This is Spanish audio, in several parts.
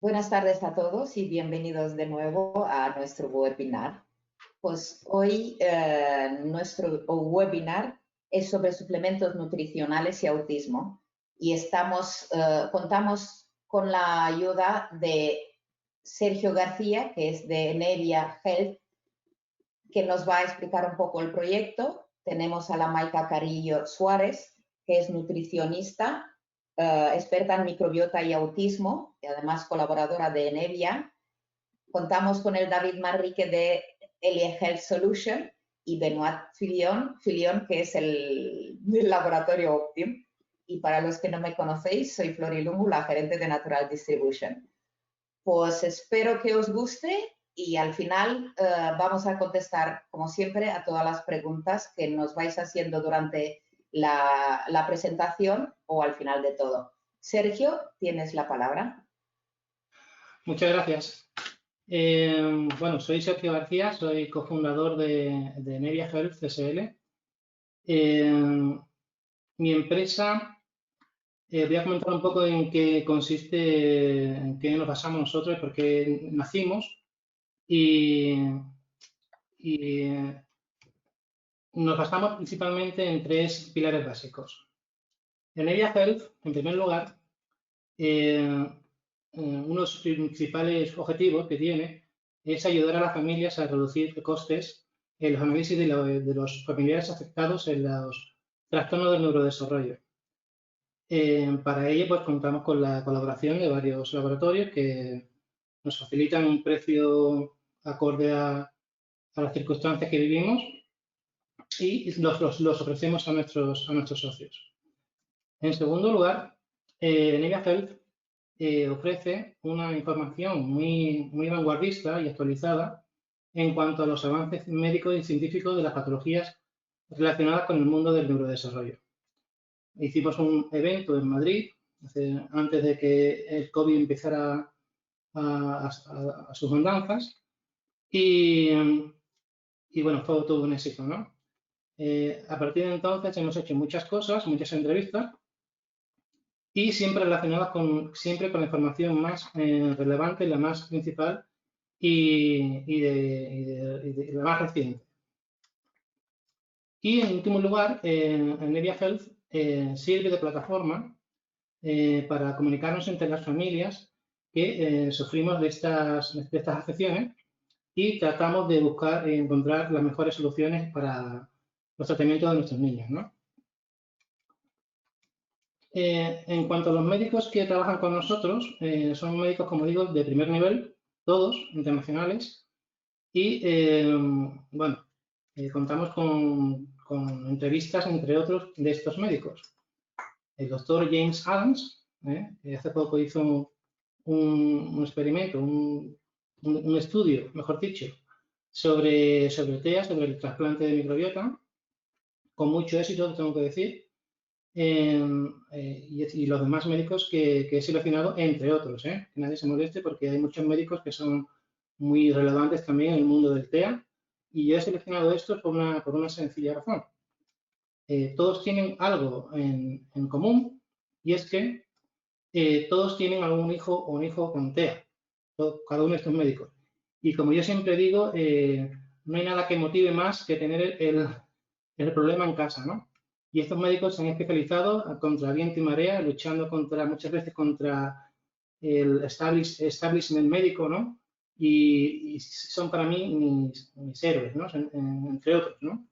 Buenas tardes a todos y bienvenidos de nuevo a nuestro webinar. Pues hoy nuestro webinar es sobre suplementos nutricionales y autismo y contamos con la ayuda de Sergio García, que es de Nevia Health, que nos va a explicar un poco el proyecto. Tenemos a la Maika Carillo Suárez, que es nutricionista, experta en microbiota y autismo, y además colaboradora de Nevia. Contamos con el David Manrique de Elie Health Solution y Benoit Filion, que es el laboratorio Optim. Y para los que no me conocéis, soy Flori Lungu, la gerente de Natural Distribution. Pues espero que os guste y al final vamos a contestar, como siempre, a todas las preguntas que nos vais haciendo durante la presentación o al final de todo. Sergio, tienes la palabra. Muchas gracias. Bueno, soy Sergio García, soy cofundador de Nevia Health SL. Mi empresa, voy a comentar un poco en qué consiste, en qué nos basamos nosotros, porque nacimos y nos basamos principalmente en tres pilares básicos. En Nevia Health, en primer lugar, uno de sus principales objetivos que tiene es ayudar a las familias a reducir costes en los análisis de los familiares afectados en los trastornos del neurodesarrollo. Para ello, pues contamos con la colaboración de varios laboratorios que nos facilitan un precio acorde a las circunstancias que vivimos y los ofrecemos a nuestros socios. En segundo lugar, Nevia Health ofrece una información muy vanguardista y actualizada en cuanto a los avances médicos y científicos de las patologías relacionadas con el mundo del neurodesarrollo. Hicimos un evento en Madrid antes de que el COVID empezara a sus andanzas y bueno, fue todo un éxito, ¿no? A partir de entonces hemos hecho muchas cosas, muchas entrevistas y siempre relacionadas con la información más relevante, la más principal y de la más reciente. Y en último lugar, Nevia Health sirve de plataforma para comunicarnos entre las familias que sufrimos de estas afecciones y tratamos de buscar y encontrar las mejores soluciones para los tratamientos de nuestros niños, ¿no? En cuanto a los médicos que trabajan con nosotros, son médicos, como digo, de primer nivel, todos internacionales, y bueno, contamos con entrevistas, entre otros, de estos médicos. El doctor James Adams, hace poco hizo un experimento, un estudio, mejor dicho, sobre TEA, sobre el trasplante de microbiota, con mucho éxito, tengo que decir. Y los demás médicos que he seleccionado, entre otros, que nadie se moleste porque hay muchos médicos que son muy relevantes también en el mundo del TEA y yo he seleccionado estos por una sencilla razón. Todos tienen algo en común y es que todos tienen algún hijo o un hijo con TEA, cada uno de estos médicos. Y como yo siempre digo, no hay nada que motive más que tener el problema en casa, ¿no? Y estos médicos se han especializado contra viento y marea, luchando muchas veces contra el establishment médico, ¿no? Y son para mí mis héroes, ¿no? Entre otros, ¿no?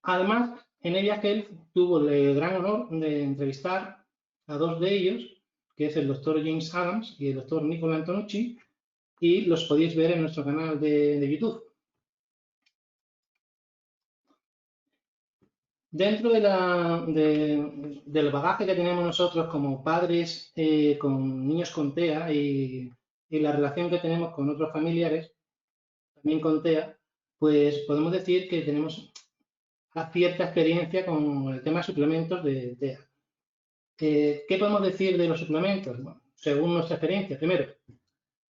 Además, en Nevia Health tuvo el gran honor de entrevistar a dos de ellos, que es el doctor James Adams y el doctor Nicola Antonucci, y los podéis ver en nuestro canal de YouTube. Dentro del bagaje que tenemos nosotros como padres con niños con TEA y la relación que tenemos con otros familiares, también con TEA, pues podemos decir que tenemos cierta experiencia con el tema de suplementos de TEA. ¿Qué podemos decir de los suplementos? Bueno, según nuestra experiencia, primero,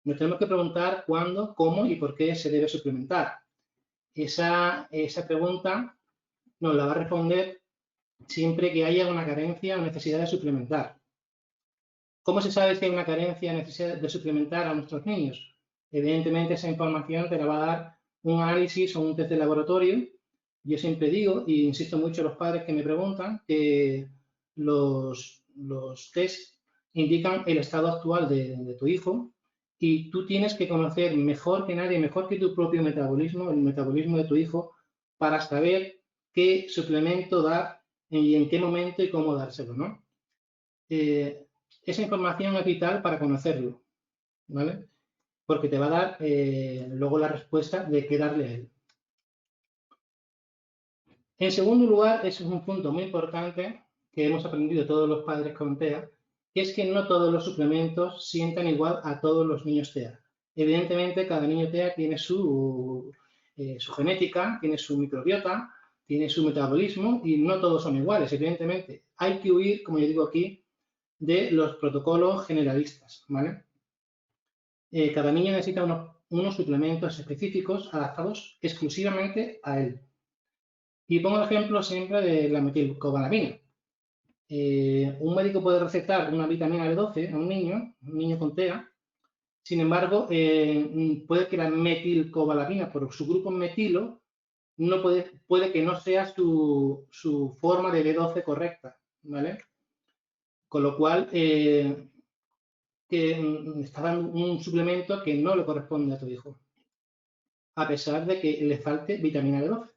nos tenemos que preguntar cuándo, cómo y por qué se debe suplementar. Esa pregunta nos la va a responder siempre que haya una carencia o necesidad de suplementar. ¿Cómo se sabe si hay una carencia, necesidad de suplementar a nuestros niños? Evidentemente, esa información te la va a dar un análisis o un test de laboratorio. Yo siempre digo, y insisto mucho a los padres que me preguntan, que los test indican el estado actual de tu hijo y tú tienes que conocer mejor que nadie, mejor que tu propio metabolismo, el metabolismo de tu hijo, para saber qué suplemento dar y en qué momento y cómo dárselo, ¿no? Esa información es vital para conocerlo, ¿vale? Porque te va a dar luego la respuesta de qué darle a él. En segundo lugar, eso es un punto muy importante que hemos aprendido todos los padres con TEA, que es que no todos los suplementos sientan igual a todos los niños TEA. Evidentemente, cada niño TEA tiene su genética, tiene su microbiota, tiene su metabolismo y no todos son iguales, evidentemente. Hay que huir, como yo digo aquí, de los protocolos generalistas, ¿vale? Cada niño necesita unos suplementos específicos adaptados exclusivamente a él. Y pongo el ejemplo siempre de la metilcobalamina. Un médico puede recetar una vitamina B12 a un niño con TEA. Sin embargo, puede que la metilcobalamina, por su grupo metilo, no puede que no sea su forma de B12 correcta, ¿vale? Con lo cual, que está dando un suplemento que no le corresponde a tu hijo, a pesar de que le falte vitamina B12.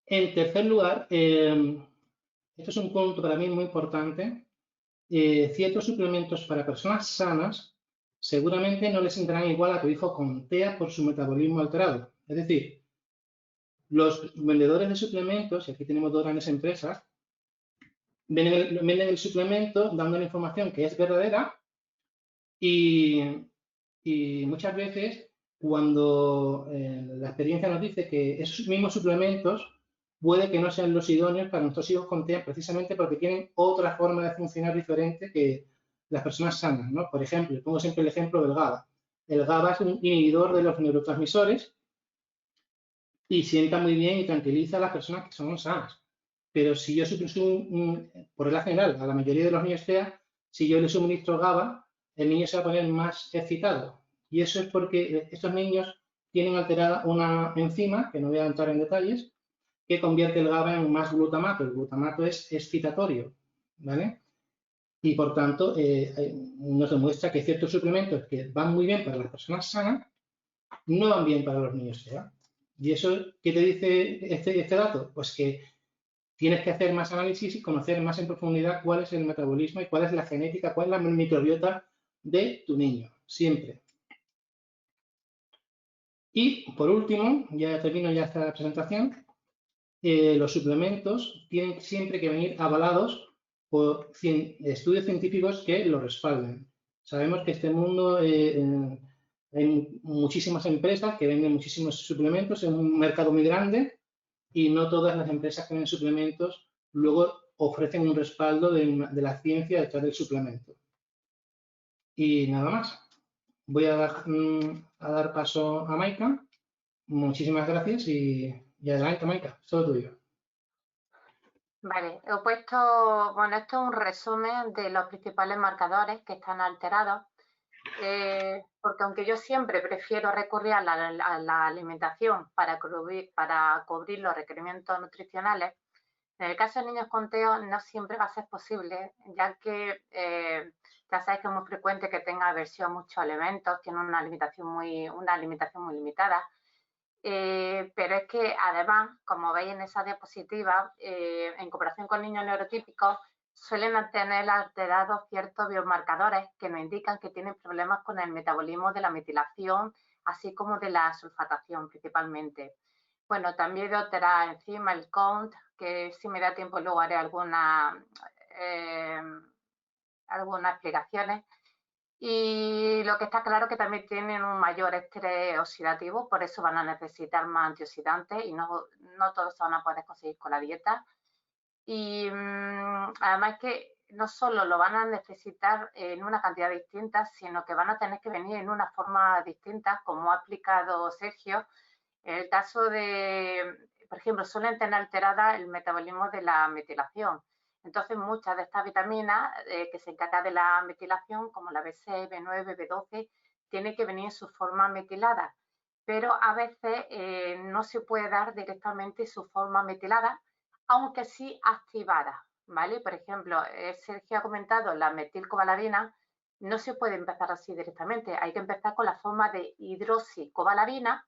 En tercer lugar, esto es un punto para mí muy importante, ciertos suplementos para personas sanas seguramente no les sentarán igual a tu hijo con TEA por su metabolismo alterado. Es decir, los vendedores de suplementos, y aquí tenemos dos grandes empresas, venden el suplemento dando la información que es verdadera y muchas veces cuando la experiencia nos dice que esos mismos suplementos puede que no sean los idóneos para nuestros hijos con TEA precisamente porque tienen otra forma de funcionar diferente que las personas sanas, ¿no? Por ejemplo, pongo siempre el ejemplo del GABA. El GABA es un inhibidor de los neurotransmisores y sienta muy bien y tranquiliza a las personas que son sanas. Pero si yo por regla general, a la mayoría de los niños TEA, si yo les suministro GABA, el niño se va a poner más excitado. Y eso es porque estos niños tienen alterada una enzima, que no voy a entrar en detalles, que convierte el GABA en más glutamato. El glutamato es excitatorio, ¿vale? Y por tanto, nos demuestra que ciertos suplementos que van muy bien para las personas sanas, no van bien para los niños TEA. ¿Y eso qué te dice este dato? Pues que tienes que hacer más análisis y conocer más en profundidad cuál es el metabolismo y cuál es la genética, cuál es la microbiota de tu niño, siempre. Y por último, ya termino ya esta presentación, los suplementos tienen siempre que venir avalados por estudios científicos que lo respalden. Sabemos que este mundo hay muchísimas empresas que venden muchísimos suplementos, es un mercado muy grande y no todas las empresas que venden suplementos luego ofrecen un respaldo de la ciencia detrás del suplemento. Y nada más. Voy a dar paso a Maika. Muchísimas gracias y adelante, Maika. Es todo tuyo. Vale, he puesto, bueno, esto es un resumen de los principales marcadores que están alterados, porque aunque yo siempre prefiero recurrir a la alimentación para cubrir los requerimientos nutricionales, en el caso de niños con TEA no siempre va a ser posible, ya que ya sabéis que es muy frecuente que tenga aversión a muchos alimentos, tiene una alimentación muy limitada. Pero es que además, como veis en esa diapositiva, en comparación con niños neurotípicos, suelen tener alterados ciertos biomarcadores que nos indican que tienen problemas con el metabolismo de la metilación, así como de la sulfatación principalmente. Bueno, también de otra enzima, el CONT, que si me da tiempo luego haré algunas explicaciones. Y lo que está claro es que también tienen un mayor estrés oxidativo, por eso van a necesitar más antioxidantes y no todos se van a poder conseguir con la dieta. Y además es que no solo lo van a necesitar en una cantidad distinta, sino que van a tener que venir en una forma distinta, como ha explicado Sergio. En el caso de, por ejemplo, suelen tener alterada el metabolismo de la metilación. Entonces, muchas de estas vitaminas que se encargan de la metilación, como la B6, B9, B12, tienen que venir en su forma metilada, pero a veces no se puede dar directamente su forma metilada, aunque sí activada, ¿vale? Por ejemplo, Sergio ha comentado la metilcobalamina, no se puede empezar así directamente, hay que empezar con la forma de hidroxicobalamina,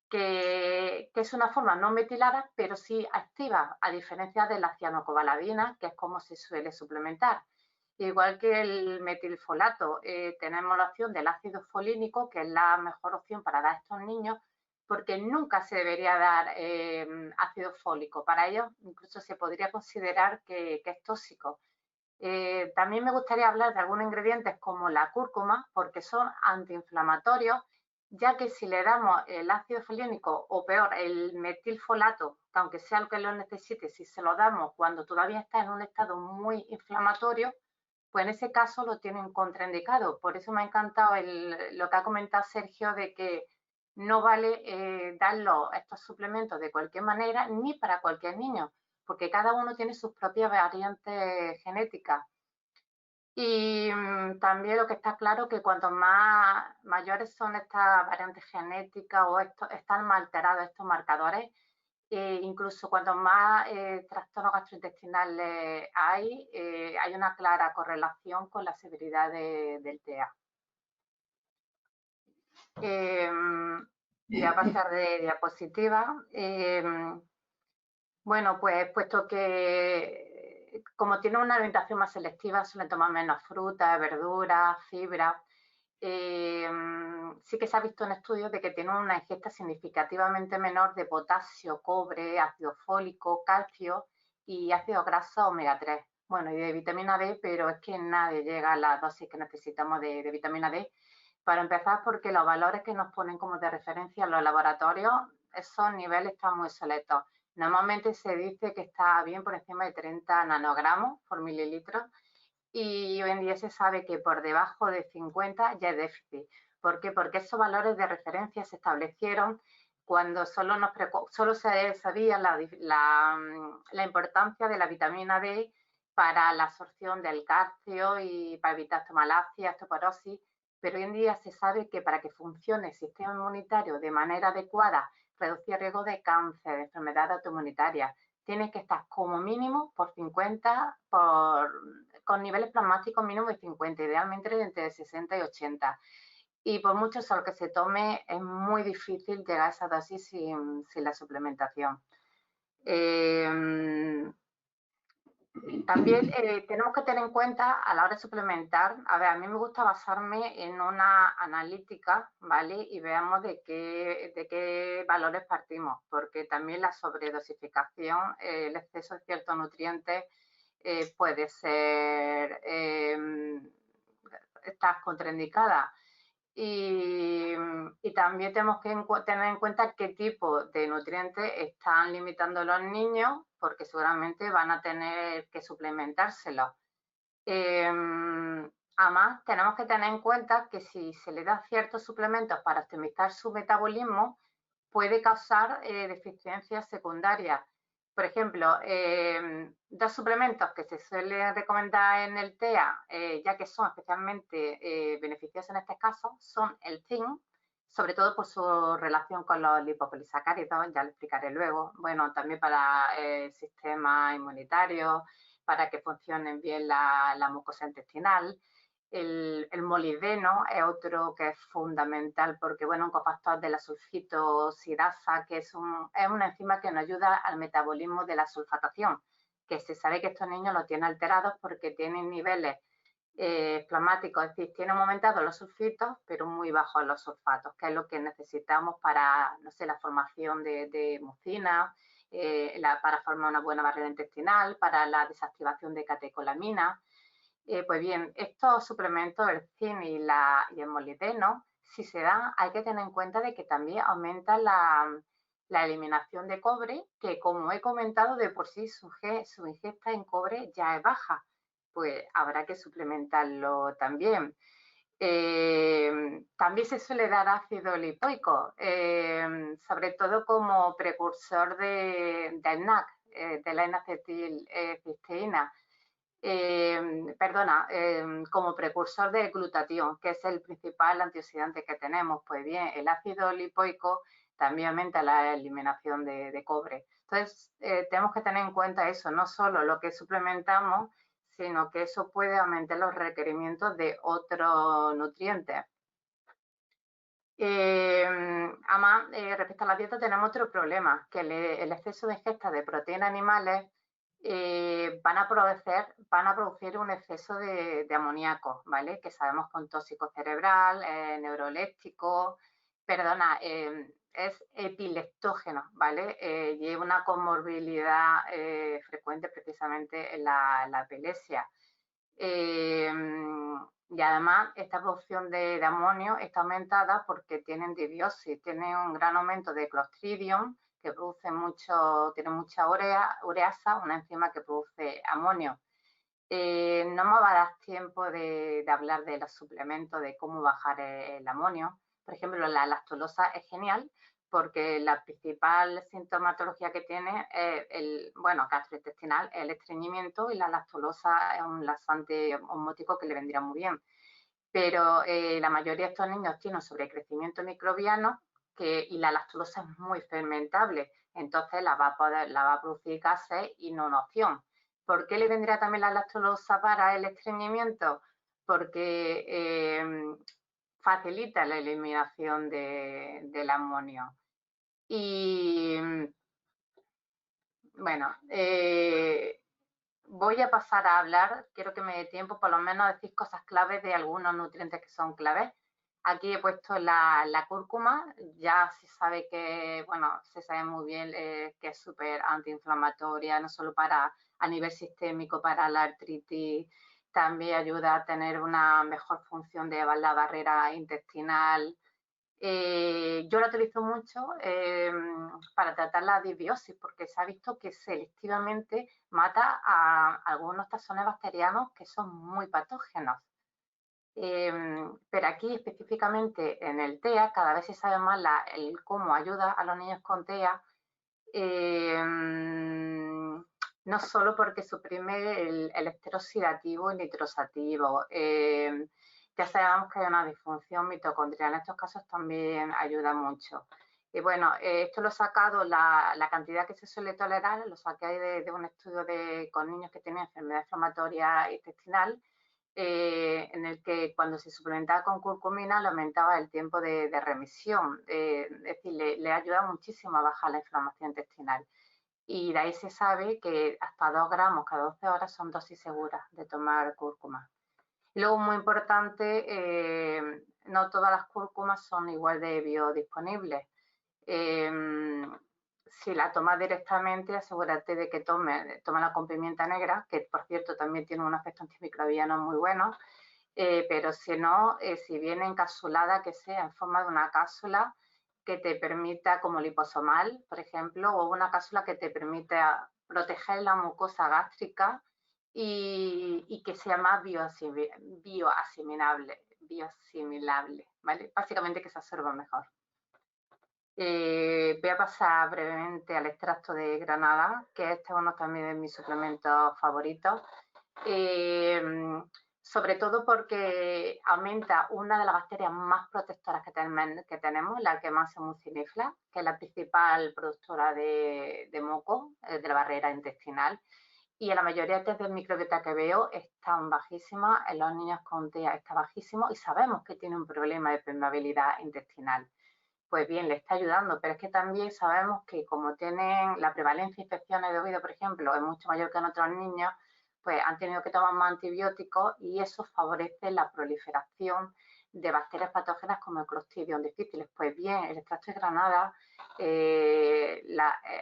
que es una forma no metilada, pero sí activa, a diferencia de la cianocobalamina, que es como se suele suplementar. Igual que el metilfolato, tenemos la opción del ácido folínico, que es la mejor opción para dar a estos niños, porque nunca se debería dar ácido fólico. Para ellos incluso se podría considerar que es tóxico. También me gustaría hablar de algunos ingredientes como la cúrcuma, porque son antiinflamatorios, ya que si le damos el ácido folínico o peor, el metilfolato, que aunque sea el que lo necesite, si se lo damos cuando todavía está en un estado muy inflamatorio, pues en ese caso lo tienen contraindicado. Por eso me ha encantado lo que ha comentado Sergio de que no vale darlo estos suplementos de cualquier manera ni para cualquier niño, porque cada uno tiene sus propias variantes genéticas. Y también lo que está claro que cuanto más mayores son estas variantes genéticas o están más alterados estos marcadores, incluso cuanto más trastornos gastrointestinales hay una clara correlación con la severidad del TEA. Voy a pasar de diapositiva. Bueno, pues puesto que como tiene una alimentación más selectiva, suelen tomar menos frutas, verduras, fibra. Sí que se ha visto en estudios de que tienen una ingesta significativamente menor de potasio, cobre, ácido fólico, calcio y ácido graso omega 3. Bueno, y de vitamina D, pero es que nadie llega a la dosis que necesitamos de vitamina D. Para empezar, porque los valores que nos ponen como de referencia en los laboratorios, esos niveles están muy selectos. Normalmente se dice que está bien por encima de 30 nanogramos por mililitro y hoy en día se sabe que por debajo de 50 ya es déficit. ¿Por qué? Porque esos valores de referencia se establecieron cuando solo se sabía la importancia de la vitamina D para la absorción del calcio y para evitar osteomalacia, osteoporosis, pero hoy en día se sabe que para que funcione el sistema inmunitario de manera adecuada, reducir el riesgo de cáncer, de enfermedades autoinmunitarias, tiene que estar como mínimo por 50, con niveles plasmáticos mínimos de 50, idealmente entre 60 y 80. Y por mucho sol que se tome, es muy difícil llegar a esa dosis sin la suplementación. También tenemos que tener en cuenta a la hora de suplementar, a mí me gusta basarme en una analítica, ¿vale? Y veamos de qué valores partimos, porque también la sobredosificación, el exceso de ciertos nutrientes puede ser, está contraindicada. Y también tenemos que tener en cuenta qué tipo de nutrientes están limitando los niños, porque seguramente van a tener que suplementárselos. Además, tenemos que tener en cuenta que si se le da ciertos suplementos para optimizar su metabolismo, puede causar deficiencias secundarias. Por ejemplo, dos suplementos que se suelen recomendar en el TEA, ya que son especialmente beneficiosos en este caso, son el zinc, sobre todo por su relación con los lipopolisacáridos, ya lo explicaré luego. Bueno, también para el sistema inmunitario, para que funcionen bien la mucosa intestinal. El molibdeno es otro que es fundamental porque, bueno, un cofactor de la sulfitosidasa, que es una enzima que nos ayuda al metabolismo de la sulfatación, que se sabe que estos niños lo tienen alterados porque tienen niveles plasmáticos, es decir, tienen aumentados los sulfitos, pero muy bajos los sulfatos, que es lo que necesitamos para, no sé, la formación de mucina, para formar una buena barrera intestinal, para la desactivación de catecolamina. Pues bien, estos suplementos, el zinc y el molibdeno, si se dan, hay que tener en cuenta de que también aumenta la eliminación de cobre, que como he comentado, de por sí su ingesta en cobre ya es baja, pues habrá que suplementarlo también. También se suele dar ácido lipoico, sobre todo como precursor del NAC, de la N-acetilcisteína. como precursor del glutatión, que es el principal antioxidante que tenemos. Pues bien, el ácido lipoico también aumenta la eliminación de cobre. Entonces, tenemos que tener en cuenta eso, no solo lo que suplementamos, sino que eso puede aumentar los requerimientos de otros nutrientes. Además, respecto a la dieta tenemos otro problema, que el exceso de ingesta de proteínas animales van a producir un exceso de amoníaco, ¿vale? Que sabemos que es un tóxico cerebral, neuroléptico, es epileptógeno, ¿vale? Lleva una comorbilidad frecuente precisamente en la epilepsia. Y además esta producción de amonio está aumentada porque tienen disbiosis, tienen un gran aumento de Clostridium, que tiene mucha ureasa, una enzima que produce amonio. No me va a dar tiempo de hablar de los suplementos, de cómo bajar el amonio. Por ejemplo, la lactulosa es genial porque la principal sintomatología que tiene es gastrointestinal, el estreñimiento, y la lactulosa es un laxante osmótico que le vendría muy bien. Pero la mayoría de estos niños tienen sobrecrecimiento microbiano y la lactulosa es muy fermentable, entonces la va a producir gases y no una opción. ¿Por qué le vendría también la lactulosa para el estreñimiento? Porque facilita la eliminación del amonio. Y bueno, voy a pasar a hablar, quiero que me dé tiempo por lo menos a decir cosas claves de algunos nutrientes que son claves. Aquí he puesto la cúrcuma, ya se sabe se sabe muy bien que es súper antiinflamatoria, no solo a nivel sistémico, para la artritis, también ayuda a tener una mejor función de la barrera intestinal. Yo la utilizo mucho para tratar la disbiosis, porque se ha visto que selectivamente mata a algunos taxones bacterianos que son muy patógenos. Pero aquí específicamente en el TEA cada vez se sabe más cómo ayuda a los niños con TEA, no solo porque suprime el estrés oxidativo y nitrosativo. Ya sabemos que hay una disfunción mitocondrial, en estos casos también ayuda mucho. Y bueno, esto lo he sacado, la cantidad que se suele tolerar, lo saqué de un estudio con niños que tenían enfermedad inflamatoria intestinal, en el que cuando se suplementaba con curcumina le aumentaba el tiempo de remisión, es decir, le ayuda muchísimo a bajar la inflamación intestinal. Y de ahí se sabe que hasta 2 gramos cada 12 horas son dosis seguras de tomar cúrcuma. Y luego, muy importante, no todas las cúrcumas son igual de biodisponibles. Si la tomas directamente, asegúrate de que tómala con pimienta negra, que por cierto también tiene un efecto antimicrobiano muy bueno, pero si no, si viene encapsulada, que sea en forma de una cápsula que te permita, como liposomal, por ejemplo, o una cápsula que te permita proteger la mucosa gástrica y que sea más bioasimilable, ¿vale? Básicamente que se absorba mejor. Voy a pasar brevemente al extracto de granada, que este es uno también de mis suplementos favoritos. Sobre todo porque aumenta una de las bacterias más protectoras que tenemos, la que más se mucinifla, que es la principal productora de moco, de la barrera intestinal. Y en la mayoría de test de microbiota que veo están bajísimas, en los niños con TEA está bajísimo y sabemos que tiene un problema de permeabilidad intestinal. Pues bien, le está ayudando, pero es que también sabemos que como tienen la prevalencia de infecciones de oído, por ejemplo, es mucho mayor que en otros niños, pues han tenido que tomar más antibióticos y eso favorece la proliferación de bacterias patógenas como el Clostridium difficile. Pues bien, el extracto de granada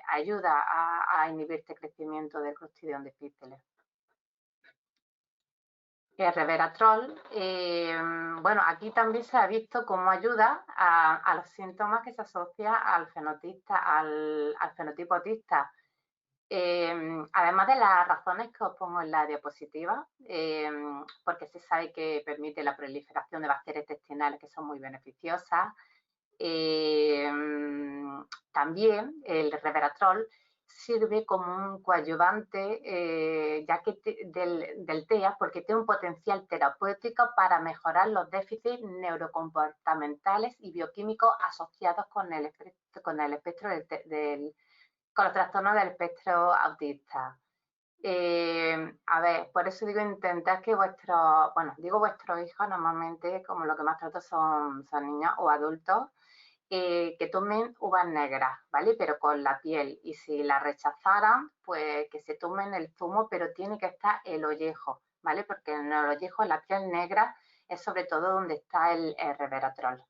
ayuda a inhibir este crecimiento del Clostridium difficile. El resveratrol, bueno, aquí también se ha visto cómo ayuda a los síntomas que se asocia al fenotipo autista. Además de las razones que os pongo en la diapositiva, porque se sabe que permite la proliferación de bacterias intestinales que son muy beneficiosas, también el resveratrol sirve como un coadyuvante del TEA porque tiene un potencial terapéutico para mejorar los déficits neurocomportamentales y bioquímicos asociados con con los trastornos del espectro autista. A ver, por eso digo, intentar que vuestros hijos normalmente, como lo que más trato son niños o adultos, que tomen uvas negras, ¿vale? Pero con la piel. Y si la rechazaran, pues que se tomen el zumo, pero tiene que estar el ollejo, ¿vale? Porque en el ollejo, en la piel negra, es sobre todo donde está el resveratrol.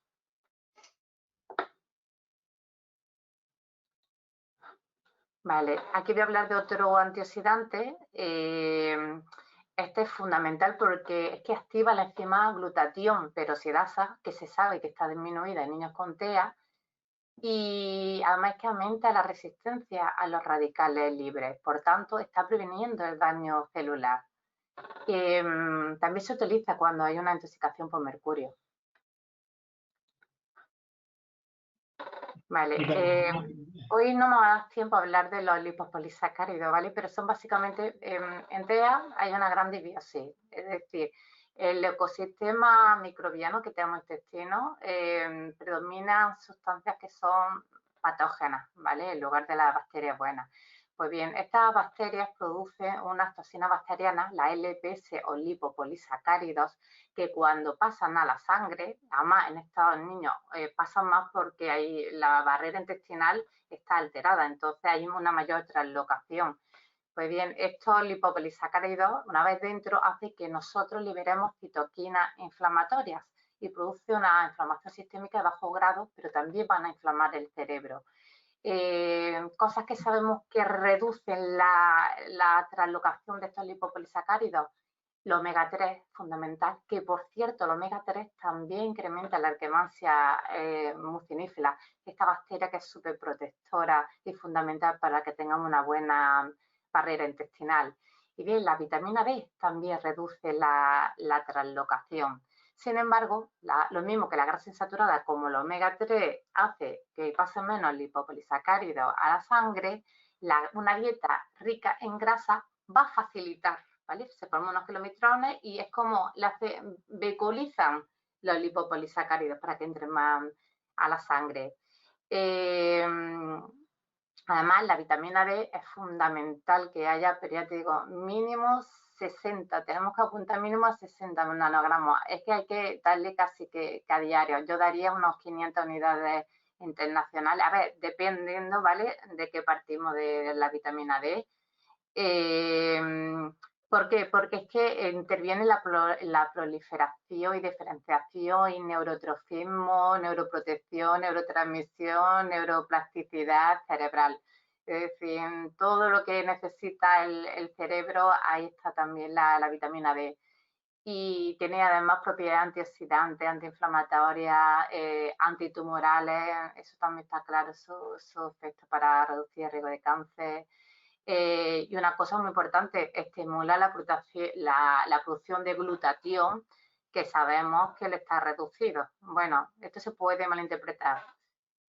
Vale, aquí voy a hablar de otro antioxidante. Este es fundamental porque es que activa la enzima glutatión peroxidasa, que se sabe que está disminuida en niños con TEA, y además que aumenta la resistencia a los radicales libres, por tanto está previniendo el daño celular. También se utiliza cuando hay una intoxicación por mercurio. Vale, hoy no me va a dar tiempo a hablar de los lipopolisacáridos, ¿vale? Pero son básicamente, en TEA hay una gran disbiosis, es decir, el ecosistema microbiano que tenemos en intestino predominan sustancias que son patógenas, ¿vale? En lugar de las bacterias buenas. Pues bien, estas bacterias producen unas toxinas bacterianas, la LPS o lipopolisacáridos, que cuando pasan a la sangre, además en estos niños pasan más porque la barrera intestinal está alterada, entonces hay una mayor translocación. Pues bien, estos lipopolisacáridos, una vez dentro, hace que nosotros liberemos citoquinas inflamatorias y produce una inflamación sistémica de bajo grado, pero también van a inflamar el cerebro. Cosas que sabemos que reducen la translocación de estos lipopolisacáridos, el omega 3, fundamental, que por cierto el omega 3 también incrementa la Akkermansia mucinífera, esta bacteria que es súper protectora y fundamental para que tengamos una buena barrera intestinal. Y bien, la vitamina D también reduce la translocación. Sin embargo, lo mismo que la grasa insaturada, como el omega 3 hace que pasen menos lipopolisacáridos a la sangre, una dieta rica en grasa va a facilitar, ¿vale? Se forman unos kilometrones y es como vehiculizan los lipopolisacáridos para que entren más a la sangre. Además, la vitamina D es fundamental que haya, pero ya te digo, mínimo 60, tenemos que apuntar mínimo a 60 nanogramos. Es que hay que darle casi que a diario. Yo daría unos 500 unidades internacionales. A ver, dependiendo, ¿vale?, de qué partimos de la vitamina D. ¿Por qué? Porque es que interviene la proliferación y diferenciación y neurotrofismo, neuroprotección, neurotransmisión, neuroplasticidad cerebral. Es decir, en todo lo que necesita el cerebro, ahí está también la vitamina D. Y tiene además propiedades antioxidantes, antiinflamatorias, antitumorales, eso también está claro, su efecto para reducir el riesgo de cáncer. Y una cosa muy importante, estimula la producción de glutatión, que sabemos que le está reducido. Bueno, esto se puede malinterpretar.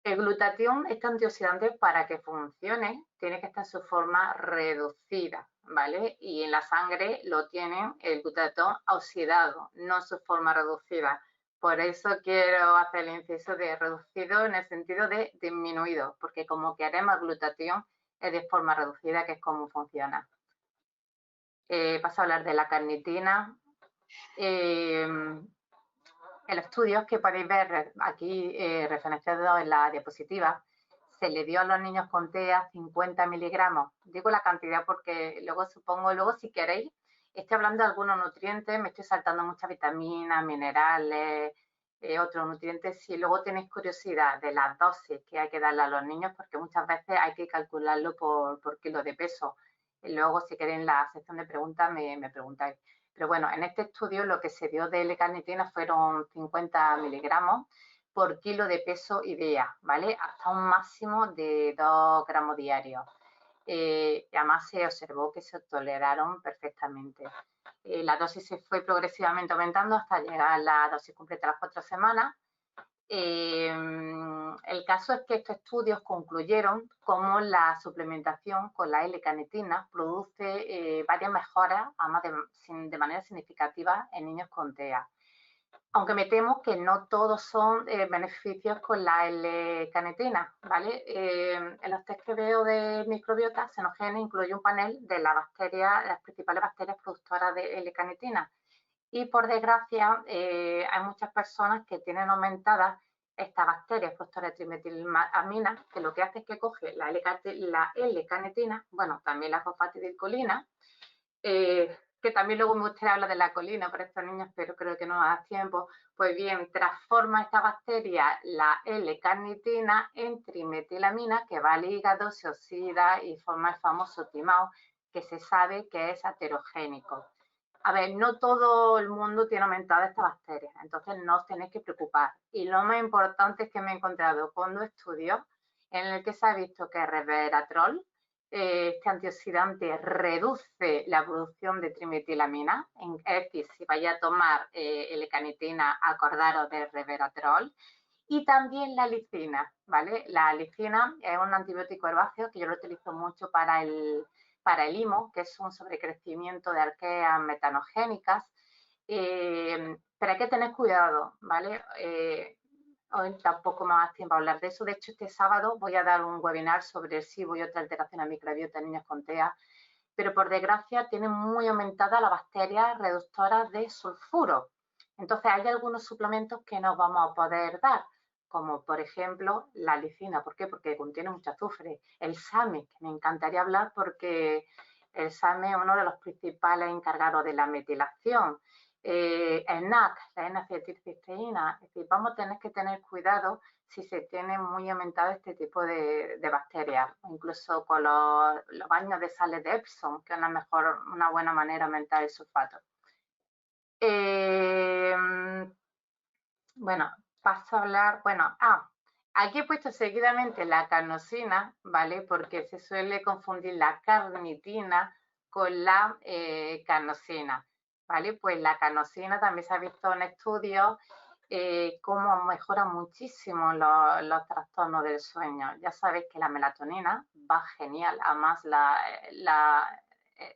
El glutatión, este antioxidante, para que funcione, tiene que estar en su forma reducida, ¿vale? Y en la sangre lo tienen el glutatión oxidado, no en su forma reducida. Por eso quiero hacer el inciso de reducido en el sentido de disminuido, porque como queremos glutatión, es de forma reducida, que es como funciona. Paso a hablar de la carnitina. En los estudios que podéis ver aquí referenciados en la diapositiva, se le dio a los niños con TEA 50 miligramos. Digo la cantidad porque luego si queréis, estoy hablando de algunos nutrientes, me estoy saltando muchas vitaminas, minerales, otros nutrientes. Si luego tenéis curiosidad de las dosis que hay que darle a los niños, porque muchas veces hay que calcularlo por kilo de peso. Y luego, si queréis, en la sección de preguntas me preguntáis. Pero bueno, en este estudio lo que se dio de L-carnitina fueron 50 miligramos por kilo de peso y día, ¿vale? Hasta un máximo de 2 gramos diarios. Y además se observó que se toleraron perfectamente. La dosis se fue progresivamente aumentando hasta llegar a la dosis completa a las 4 semanas El caso es que estos estudios concluyeron cómo la suplementación con la L-carnitina produce varias mejoras, además de manera significativa, en niños con TEA. Aunque me temo que no todos son beneficios con la L-carnitina, ¿vale? En los test que veo de microbiota, Xenogene incluye un panel de las principales bacterias productoras de L-carnitina. Y por desgracia, hay muchas personas que tienen aumentadas estas bacterias productoras de trimetilamina, que lo que hace es que coge la L-carnitina, bueno, también la fosfatidilcolina, que también luego me gustaría hablar de la colina para estos niños, pero creo que no da tiempo. Pues bien, transforma esta bacteria, la L-carnitina, en trimetilamina, que va al hígado, se oxida y forma el famoso timao, que se sabe que es aterogénico. A ver, no todo el mundo tiene aumentada esta bacteria, entonces no os tenéis que preocupar. Y lo más importante es que me he encontrado con 2 estudios en el que se ha visto que resveratrol, este antioxidante, reduce la producción de trimetilamina. Es decir, si vais a tomar L-carnitina, acordaros del resveratrol. Y también la lisina, ¿vale? La lisina es un antibiótico herbáceo que yo lo utilizo mucho para el IMO, que es un sobrecrecimiento de arqueas metanogénicas, pero hay que tener cuidado, ¿vale? Hoy tampoco me da tiempo a hablar de eso. De hecho, este sábado voy a dar un webinar sobre el SIBO y otra alteración a microbiota en niños con TEA, pero por desgracia tienen muy aumentada la bacteria reductora de sulfuro. Entonces, hay algunos suplementos que no vamos a poder dar, como por ejemplo la lisina. ¿Por qué? Porque contiene mucho azufre. El SAMe, que me encantaría hablar porque el SAMe es uno de los principales encargados de la metilación. El NAC, la N-acetilcisteína. Es decir, vamos a tener que tener cuidado si se tiene muy aumentado este tipo de bacterias, incluso con los baños de sales de Epsom, que es una buena manera de aumentar el sulfato. Bueno, paso a hablar, aquí he puesto seguidamente la carnosina, ¿vale? Porque se suele confundir la carnitina con la carnosina, ¿vale? Pues la carnosina también se ha visto en estudios cómo mejora muchísimo los trastornos del sueño. Ya sabéis que la melatonina va genial, además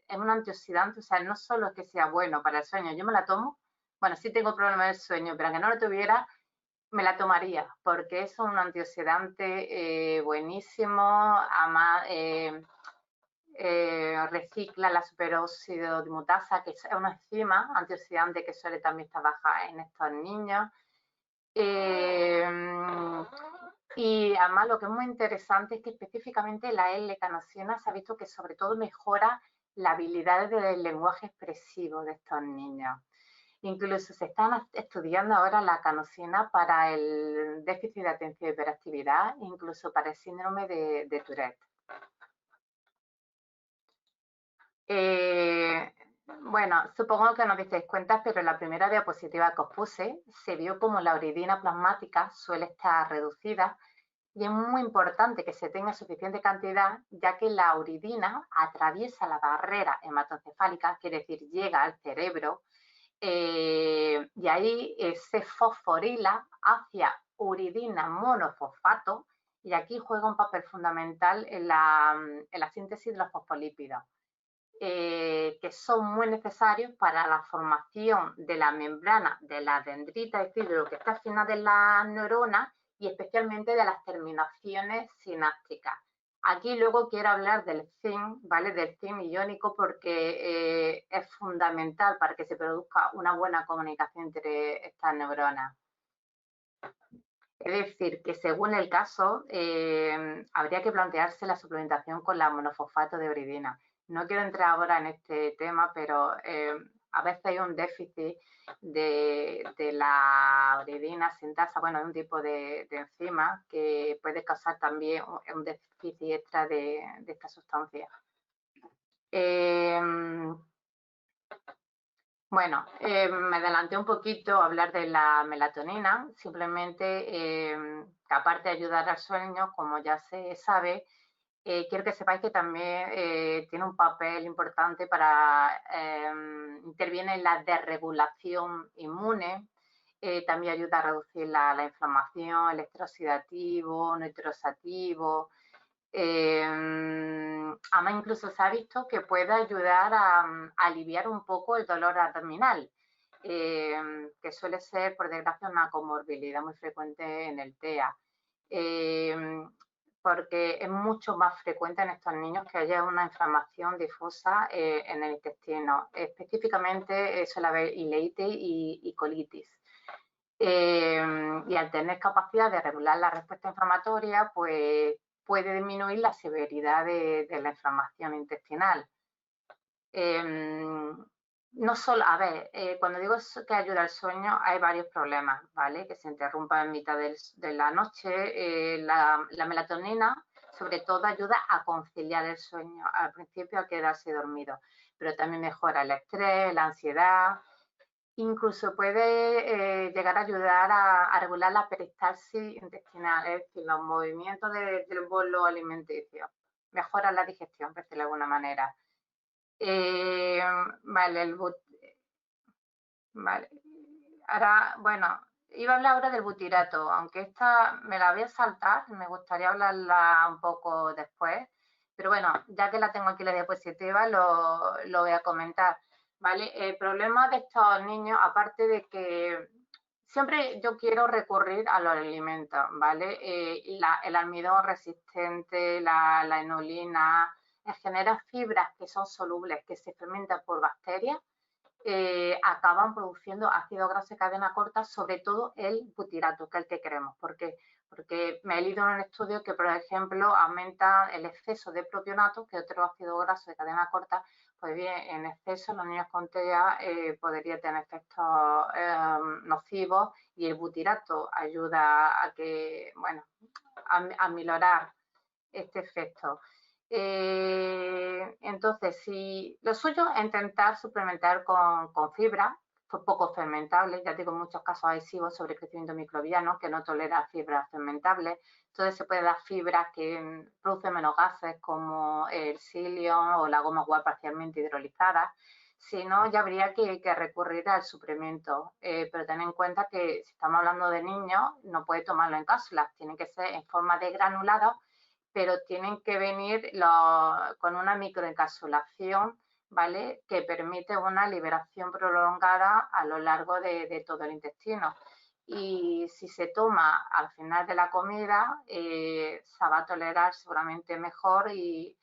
es un antioxidante, o sea, no solo que sea bueno para el sueño, yo me la tomo, bueno, sí tengo problemas del sueño, pero aunque no lo tuviera, me la tomaría, porque es un antioxidante buenísimo, además recicla la superóxido dismutasa, que es una enzima antioxidante que suele también estar baja en estos niños. Y además lo que es muy interesante es que específicamente la L-carnosina se ha visto que sobre todo mejora la habilidad del lenguaje expresivo de estos niños. Incluso se están estudiando ahora la carnosina para el déficit de atención y hiperactividad, incluso para el síndrome de Tourette. Bueno, supongo que no os disteis cuenta, pero en la primera diapositiva que os puse se vio como la uridina plasmática suele estar reducida y es muy importante que se tenga suficiente cantidad, ya que la uridina atraviesa la barrera hematoencefálica, quiere decir, llega al cerebro, y ahí se fosforila hacia uridina monofosfato y aquí juega un papel fundamental en la síntesis de los fosfolípidos. Que son muy necesarios para la formación de la membrana de la dendrita, es decir, de lo que está al final de la neurona y especialmente de las terminaciones sinápticas. Aquí luego quiero hablar del zinc, ¿vale? Del zinc iónico porque es fundamental para que se produzca una buena comunicación entre estas neuronas. Es decir, que según el caso, habría que plantearse la suplementación con la monofosfato de uridina. No quiero entrar ahora en este tema, pero a veces hay un déficit de la uridina sintasa, bueno, de un tipo de enzima que puede causar también un déficit extra de esta sustancia. Bueno, me adelanté un poquito a hablar de la melatonina, simplemente que aparte de ayudar al sueño, como ya se sabe, quiero que sepáis que también tiene un papel importante para interviene en la desregulación inmune también ayuda a reducir la inflamación, el estrés oxidativo, nitrosativo. Además, incluso se ha visto que puede ayudar a aliviar un poco el dolor abdominal, que suele ser, por desgracia, una comorbilidad muy frecuente en el TEA. Porque es mucho más frecuente en estos niños que haya una inflamación difusa en el intestino. Específicamente suele haber ileitis y colitis. Y al tener capacidad de regular la respuesta inflamatoria, pues puede disminuir la severidad de la inflamación intestinal. No solo, a ver, cuando digo que ayuda al sueño, hay varios problemas, ¿vale? Que se interrumpa en mitad de la noche. La melatonina, sobre todo, ayuda a conciliar el sueño, al principio a quedarse dormido, pero también mejora el estrés, la ansiedad. Incluso puede llegar a ayudar a regular la peristalsis intestinal, es decir, los movimientos del bolo alimenticio. Mejora la digestión, por decirlo de alguna manera. Vale, vale. Ahora, bueno, iba a hablar ahora del butirato, aunque esta me la voy a saltar, me gustaría hablarla un poco después, pero bueno, ya que la tengo aquí la diapositiva, lo voy a comentar. ¿Vale? El problema de estos niños, aparte de que siempre yo quiero recurrir a los alimentos, ¿vale? El almidón resistente, la inulina, genera fibras que son solubles, que se fermentan por bacterias, acaban produciendo ácido graso de cadena corta, sobre todo el butirato, que es el que queremos. ¿Por qué? Porque me he leído en un estudio que, por ejemplo, aumenta el exceso de propionato, que es otro ácido graso de cadena corta. Pues bien, en exceso los niños con TEA podría tener efectos nocivos, y el butirato ayuda a que, bueno, a minorar este efecto. Entonces, si lo suyo es intentar suplementar con fibra, poco fermentables, ya digo, en muchos casos hay SIBO, sobrecrecimiento microbiano, que no tolera fibras fermentables. Entonces se puede dar fibras que producen menos gases, como el psyllium o la goma guar parcialmente hidrolizada. Si no, ya habría que recurrir al suplemento, pero ten en cuenta que si estamos hablando de niños, no puede tomarlo en cápsulas, tiene que ser en forma de granulado, pero tienen que venir con una microencapsulación, ¿vale? Que permite una liberación prolongada a lo largo de todo el intestino. Y si se toma al final de la comida, se va a tolerar seguramente mejor y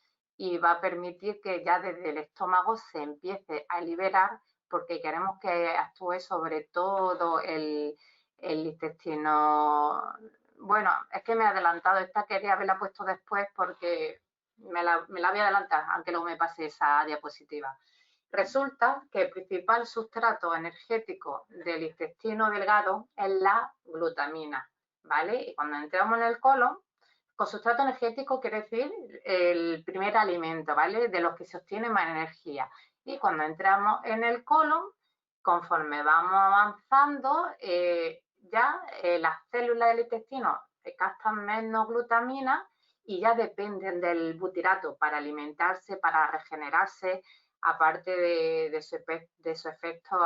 va a permitir que ya desde el estómago se empiece a liberar, porque queremos que actúe sobre todo el intestino. Bueno, es que me he adelantado, esta quería haberla puesto después porque me la voy a adelantar, aunque luego me pase esa diapositiva. Resulta que el principal sustrato energético del intestino delgado es la glutamina, ¿vale? Y cuando entramos en el colon, con sustrato energético quiere decir el primer alimento, ¿vale? De los que se obtiene más energía. Y cuando entramos en el colon, conforme vamos avanzando, ya las células del intestino captan menos glutamina y ya dependen del butirato para alimentarse, para regenerarse, aparte de su efecto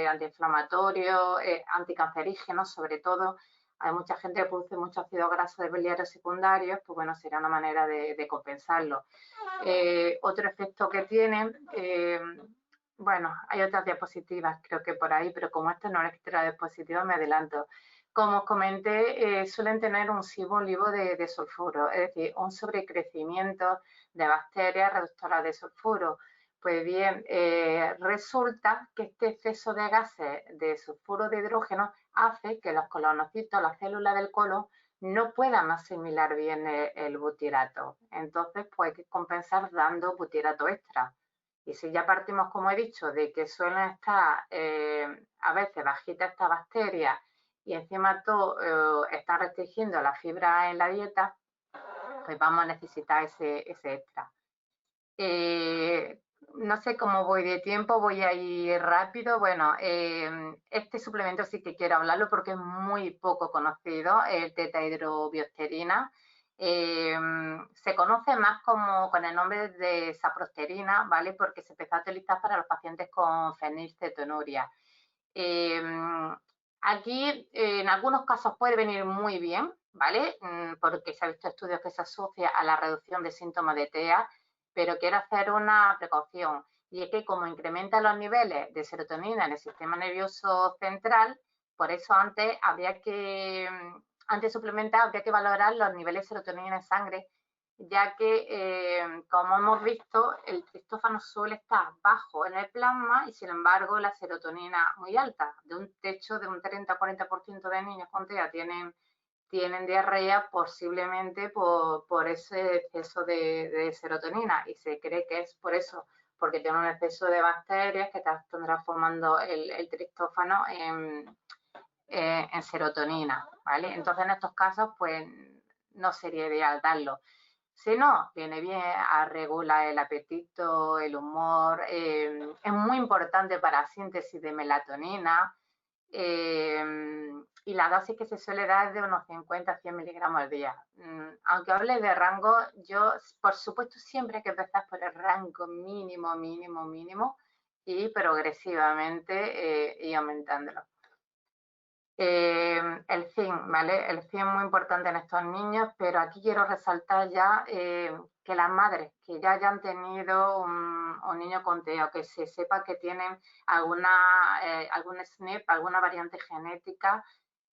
antiinflamatorio, anticancerígeno, sobre todo. Hay mucha gente que produce mucho ácido graso de biliares secundarios, pues bueno, sería una manera de compensarlo. Otro efecto que tiene, bueno, hay otras diapositivas creo que por ahí, pero como esto no es la diapositiva, me adelanto. Como os comenté, suelen tener un SIBO LIBO de sulfuro, es decir, un sobrecrecimiento de bacterias reductoras de sulfuro. Pues bien, resulta que este exceso de gases de sulfuro de hidrógeno hace que los colonocitos, las células del colon, no puedan asimilar bien el butirato. Entonces, pues hay que compensar dando butirato extra. Y si ya partimos, como he dicho, de que suelen estar a veces bajitas estas bacterias y encima todo están restringiendo la fibra en la dieta, pues vamos a necesitar ese extra. No sé cómo voy de tiempo, voy a ir rápido. Bueno, este suplemento sí que quiero hablarlo porque es muy poco conocido, el tetahidrobiosterina. Se conoce más como con el nombre de saprosterina, ¿vale? Porque se empezó a utilizar para los pacientes con fenilcetonuria. Aquí, en algunos casos puede venir muy bien, ¿vale? Porque se ha visto estudios que se asocia a la reducción de síntomas de TEA, pero quiero hacer una precaución, y es que como incrementa los niveles de serotonina en el sistema nervioso central, por eso antes de suplementar, habría que valorar los niveles de serotonina en sangre, ya que, como hemos visto, el tristófano suele estar bajo en el plasma y, sin embargo, la serotonina muy alta. De un techo de un 30-40% de niños con TEA tienen diarrea, posiblemente por ese exceso de serotonina, y se cree que es por eso, porque tiene un exceso de bacterias que están transformando el tristófano en serotonina, ¿vale? Entonces, en estos casos, pues no sería ideal darlo. Si no, viene bien, regula el apetito, el humor, es muy importante para la síntesis de melatonina, y la dosis que se suele dar es de unos 50-100 miligramos al día. Aunque hable de rango, yo, por supuesto, siempre hay que empezar por el rango mínimo, mínimo, mínimo, y progresivamente ir aumentándolo. El zinc, ¿vale? El zinc es muy importante en estos niños, pero aquí quiero resaltar ya que las madres que ya hayan tenido un niño con TEA, o que se sepa que tienen algún SNP, alguna variante genética,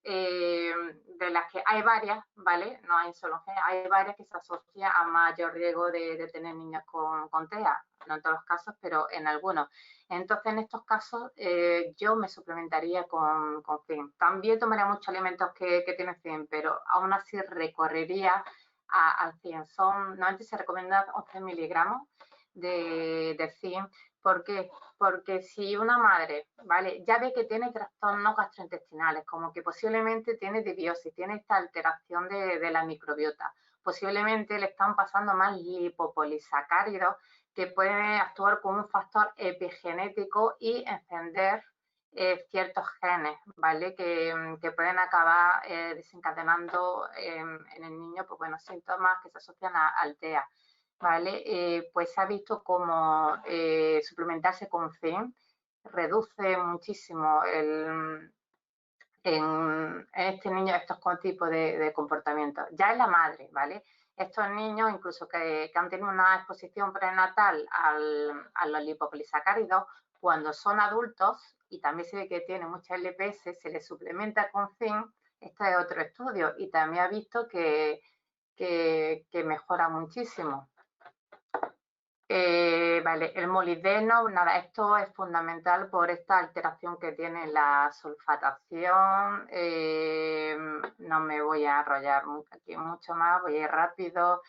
de las que hay varias, ¿vale? No hay solo gen, hay varias que se asocian a mayor riesgo de tener niños con TEA, no en todos los casos, pero en algunos. Entonces, en estos casos, yo me suplementaría con zinc. También tomaría muchos alimentos que tienen zinc, pero aún así recorrería al zinc. Normalmente se recomienda 11 miligramos de zinc. ¿Por qué? Porque si una madre, ¿vale?, ya ve que tiene trastornos gastrointestinales, como que posiblemente tiene disbiosis, tiene esta alteración de la microbiota, posiblemente le están pasando más lipopolisacáridos que pueden actuar como un factor epigenético y encender ciertos genes, ¿vale?, que pueden acabar desencadenando en el niño, pues bueno, síntomas que se asocian al TEA. ¿Vale? Pues se ha visto como suplementarse con zinc reduce muchísimo en este niño estos tipos de comportamientos. Ya es la madre, ¿vale? Estos niños, incluso que han tenido una exposición prenatal a los lipopolisacáridos, cuando son adultos, y también se ve que tienen mucha LPS, se les suplementa con zinc. Este es otro estudio, y también ha visto que mejora muchísimo. Vale, el molibdeno, nada, esto es fundamental por esta alteración que tiene la sulfatación. No me voy a enrollar aquí mucho más, voy a ir rápido.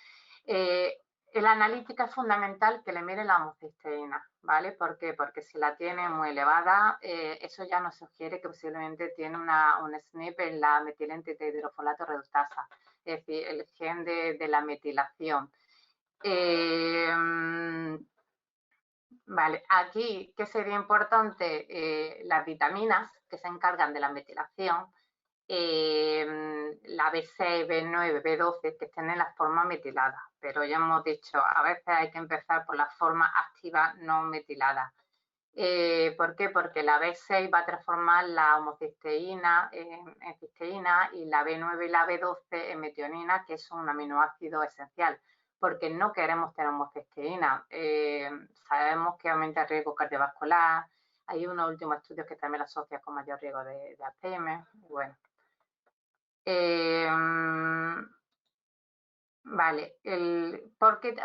En la analítica es fundamental que le mire la homocisteína, ¿vale? ¿Por qué? Porque si la tiene muy elevada, eso ya nos sugiere que posiblemente tiene un SNP en la metilentihidrofolato reductasa, es decir, el gen de la metilación. Vale, aquí, ¿qué sería importante? Las vitaminas que se encargan de la metilación, la B6, B9, B12, que estén en la forma metilada, pero ya hemos dicho, a veces hay que empezar por la forma activa no metilada. ¿Por qué? Porque la B6 va a transformar la homocisteína en cisteína, y la B9 y la B12 en metionina, que es un aminoácido esencial, porque no queremos tener homocisteína. Sabemos que aumenta el riesgo cardiovascular. Hay unos últimos estudios que también la asocian con mayor riesgo de Alzheimer. Bueno. Vale, ¿por qué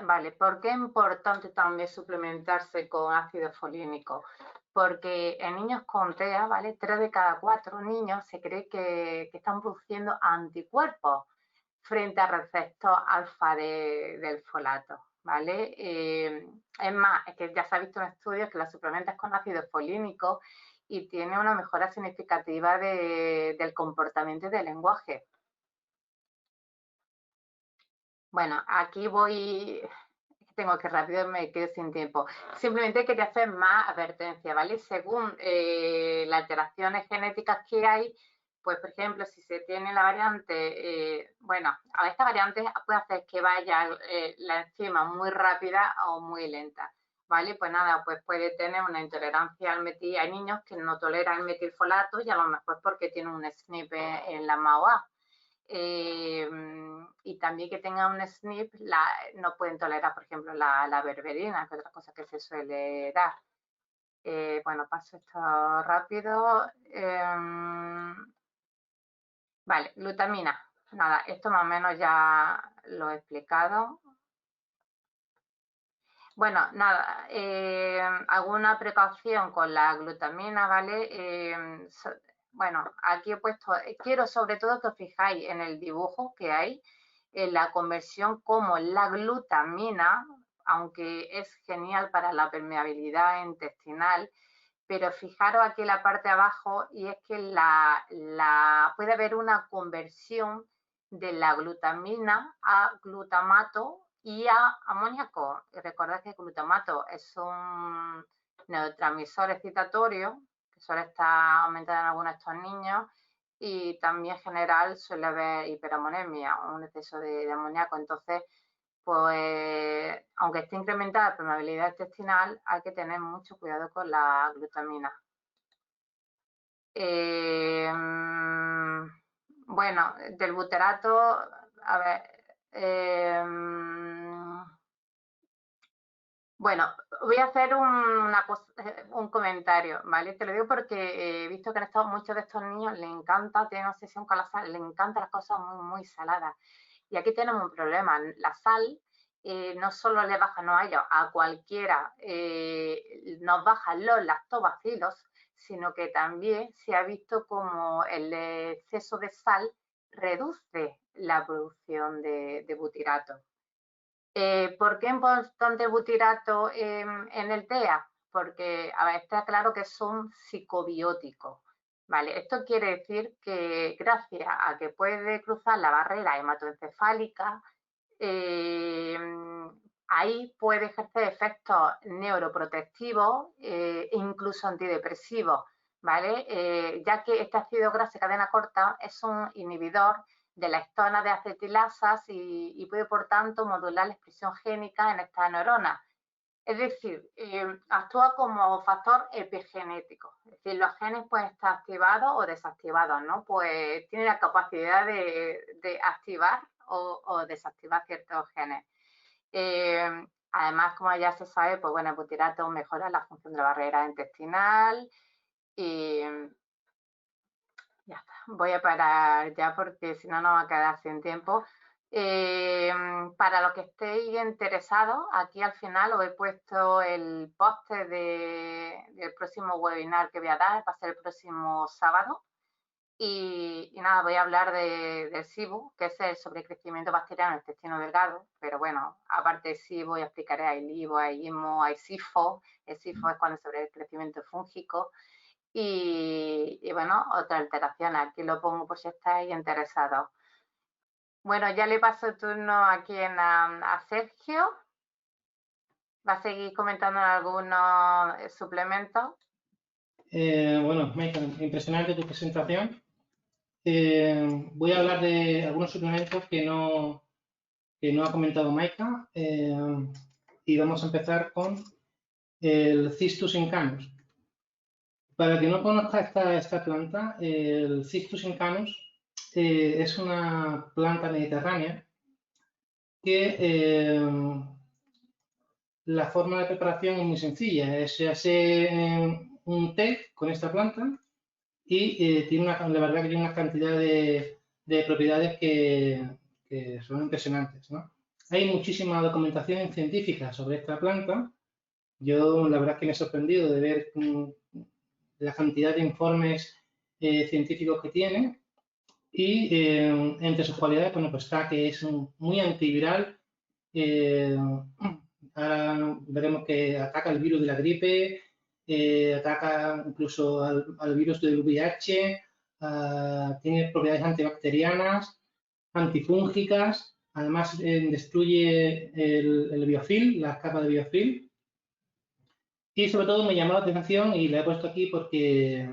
es importante también suplementarse con ácido folínico? Porque en niños con TEA, ¿vale?, 3 de cada 4 niños se cree que están produciendo anticuerpos frente al receptor alfa del folato, ¿vale? Es más, es que ya se ha visto en estudios que la suplementas con ácido folínico y tiene una mejora significativa del comportamiento y del lenguaje. Bueno, aquí voy, tengo que rápido, me quedo sin tiempo. Simplemente quería hacer más advertencia, ¿vale? Según las alteraciones genéticas que hay, pues, por ejemplo, si se tiene la variante, bueno, a esta variante puede hacer que vaya la enzima muy rápida o muy lenta, ¿vale? Pues nada, pues puede tener una intolerancia al metil. Hay niños que no toleran el metilfolato y a lo mejor porque tienen un SNP en la MAOA. Y también que tengan un SNP no pueden tolerar, por ejemplo, la berberina, que es otra cosa que se suele dar. Bueno, paso esto rápido. Vale, glutamina. Nada, esto más o menos ya lo he explicado. Bueno, nada, alguna precaución con la glutamina, ¿vale? Bueno, aquí he puesto, quiero sobre todo que os fijáis en el dibujo que hay, en la conversión como la glutamina, aunque es genial para la permeabilidad intestinal, pero fijaros aquí en la parte de abajo y es que puede haber una conversión de la glutamina a glutamato y a amoníaco. Y recordad que el glutamato es un neurotransmisor excitatorio que suele estar aumentado en algunos de estos niños y también en general suele haber hiperamonemia, un exceso de amoníaco. Entonces, pues aunque esté incrementada la permeabilidad intestinal, hay que tener mucho cuidado con la glutamina. Bueno, del buterato, a ver, bueno, voy a hacer un comentario, ¿vale? Te lo digo porque he visto que muchos de estos niños les encanta, tienen obsesión con la sal, les encantan las cosas muy, muy saladas. Y aquí tenemos un problema. La sal no solo le baja, no a ellos, a cualquiera nos bajan los lactobacilos, sino que también se ha visto como el exceso de sal reduce la producción de butirato. ¿Por qué es importante el butirato en el TEA? Porque, a ver, está claro que son psicobióticos. ¿Vale? Esto quiere decir que gracias a que puede cruzar la barrera hematoencefálica, ahí puede ejercer efectos neuroprotectivos e incluso antidepresivos, ¿vale? Ya que este ácido graso de cadena corta es un inhibidor de la histona de acetilasas y puede, por tanto, modular la expresión génica en estas neuronas. Es decir, actúa como factor epigenético. Es decir, los genes pueden estar activados o desactivados, ¿no? Pues tiene la capacidad de activar o desactivar ciertos genes. Además, como ya se sabe, pues bueno, el butirato mejora la función de la barrera intestinal y ya está. Voy a parar ya porque si no, no va a quedar sin tiempo. Para los que estéis interesados, aquí al final os he puesto el póster del próximo webinar que voy a dar, va a ser el próximo sábado. Y nada, voy a hablar del SIBO, que es el sobrecrecimiento bacteriano en el intestino delgado, pero bueno, aparte de SIBO, ya explicaré, hay LIBO, hay IMO, hay SIFO. El SIFO es cuando el sobrecrecimiento es fúngico. Y bueno, otra alteración, aquí lo pongo por si estáis interesados. Bueno, ya le paso el turno aquí a Sergio. ¿Va a seguir comentando algunos suplementos? Bueno, Maika, impresionante tu presentación. Voy a hablar de algunos suplementos que no ha comentado Maika y vamos a empezar con el Cistus incanus. Para quien no conozca esta planta, el Cistus incanus es una planta mediterránea que la forma de preparación es muy sencilla. Se hace un té con esta planta y la verdad que tiene una cantidad de propiedades que son impresionantes, ¿no? Hay muchísima documentación científica sobre esta planta. Yo la verdad que me he sorprendido de ver la cantidad de informes científicos que tiene y entre sus cualidades, bueno, pues está que es muy antiviral. Ahora veremos que ataca el virus de la gripe, ataca incluso al virus del VIH, tiene propiedades antibacterianas, antifúngicas, además destruye el biofilm, las capas de biofilm. Y sobre todo me llamó la atención y la he puesto aquí porque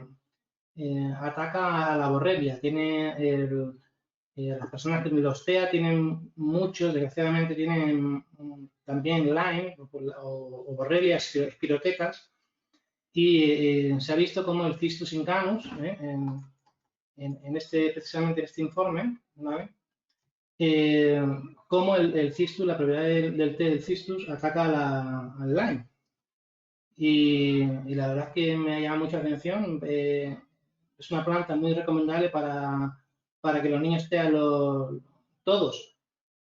ataca a la borrelia, tiene las personas que los TEA tienen muchos, desgraciadamente tienen también Lyme o Borrelia espirotetas, y se ha visto como el Cistus incanus, precisamente en este informe, ¿vale? Cómo el cistus, la propiedad del té del cistus ataca al Lyme. Y la verdad es que me ha llamado mucha atención. Es una planta muy recomendable para que los niños todos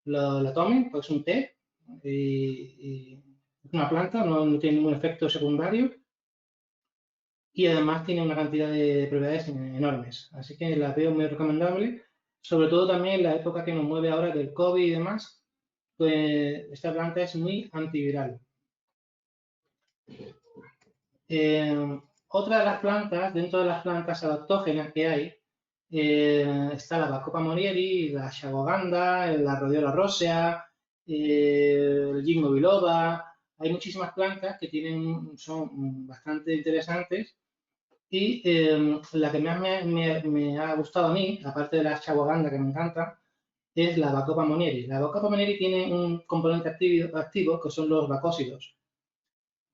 lo tomen, pues es un té y es una planta, no tiene ningún efecto secundario y además tiene una cantidad de propiedades enormes. Así que la veo muy recomendable, sobre todo también en la época que nos mueve ahora del COVID y demás, pues esta planta es muy antiviral. Otra de las plantas, dentro de las plantas adaptógenas que hay, está la Bacopa monieri, la Ashwagandha, la Rhodiola rosea, el Ginkgo biloba. Hay muchísimas plantas que son bastante interesantes y la que más me ha gustado a mí, aparte de la Ashwagandha que me encanta, es la Bacopa monieri. La Bacopa monieri tiene un componente activo que son los bacósidos.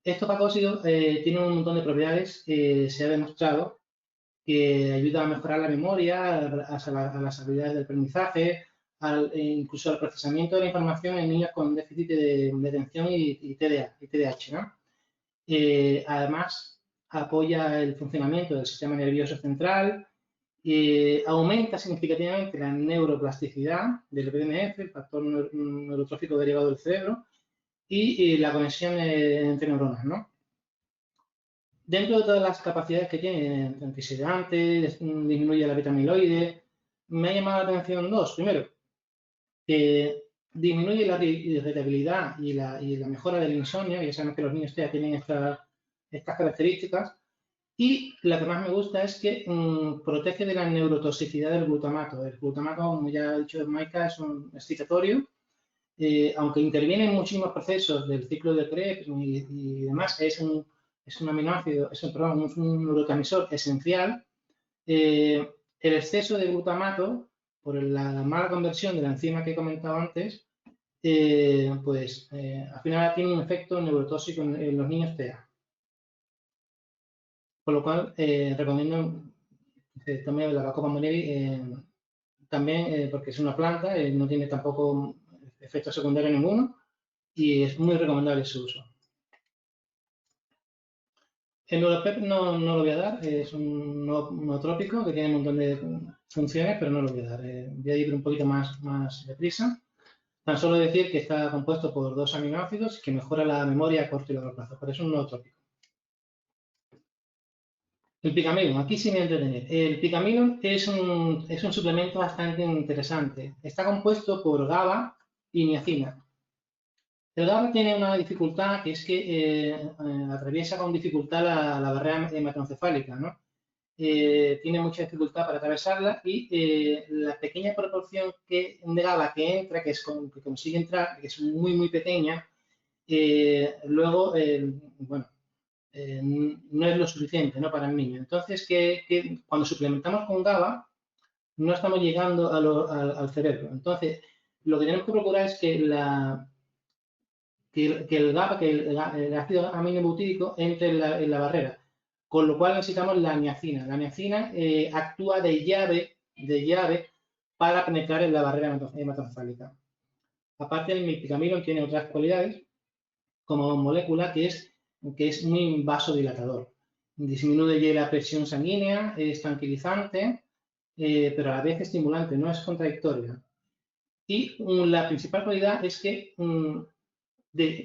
Estos bacósidos tienen un montón de propiedades que se ha demostrado que ayudan a mejorar la memoria, a las habilidades del aprendizaje, incluso al procesamiento de la información en niños con déficit de atención y TDAH, ¿no? Además, apoya el funcionamiento del sistema nervioso central, aumenta significativamente la neuroplasticidad del BDNF, el factor neurotrófico derivado del cerebro, y la conexión entre neuronas, ¿no? Dentro de todas las capacidades que tiene, antioxidante, disminuye la beta amiloide, me ha llamado la atención dos. Primero, que disminuye la irritabilidad y la mejora del insomnio, ya sabemos que los niños TEA tienen estas características, y la que más me gusta es que protege de la neurotoxicidad del glutamato. El glutamato, como ya ha dicho Maika, es un excitatorio, aunque interviene en muchísimos procesos del ciclo de Krebs y demás, es un aminoácido, es un neurotransmisor esencial. El exceso de glutamato, por la mala conversión de la enzima que he comentado antes, al final tiene un efecto neurotóxico en los niños TEA. Por lo cual, recomiendo también la Bacopa monieri, también porque es una planta, no tiene tampoco efecto secundario ninguno y es muy recomendable su uso. El Neuropep no lo voy a dar, es un nootrópico que tiene un montón de funciones, pero no lo voy a dar. Voy a ir un poquito más deprisa. Tan solo decir que está compuesto por 2 aminoácidos que mejora la memoria a corto y largo plazo, pero es un nootrópico. El Picamilon, aquí sí me voy a entretener. El Picamilon es un suplemento bastante interesante. Está compuesto por GABA y niacina. El GABA tiene una dificultad que es que atraviesa con dificultad la barrera hematoencefálica, ¿no? Tiene mucha dificultad para atravesarla y la pequeña proporción de GABA que entra, que consigue entrar, que es muy, muy pequeña, luego, no es lo suficiente, ¿no?, para el niño. Entonces, cuando suplementamos con GABA, no estamos llegando al cerebro. Entonces, lo que tenemos que procurar es que el GABA, el ácido aminobutírico, entre en la barrera, con lo cual necesitamos la niacina. La niacina actúa de llave para penetrar en la barrera hematoencefálica. Aparte, el Picamilon tiene otras cualidades, como molécula que es muy vasodilatador. Disminuye la presión sanguínea, es tranquilizante, pero a la vez estimulante, no es contradictoria. Y la principal cualidad es que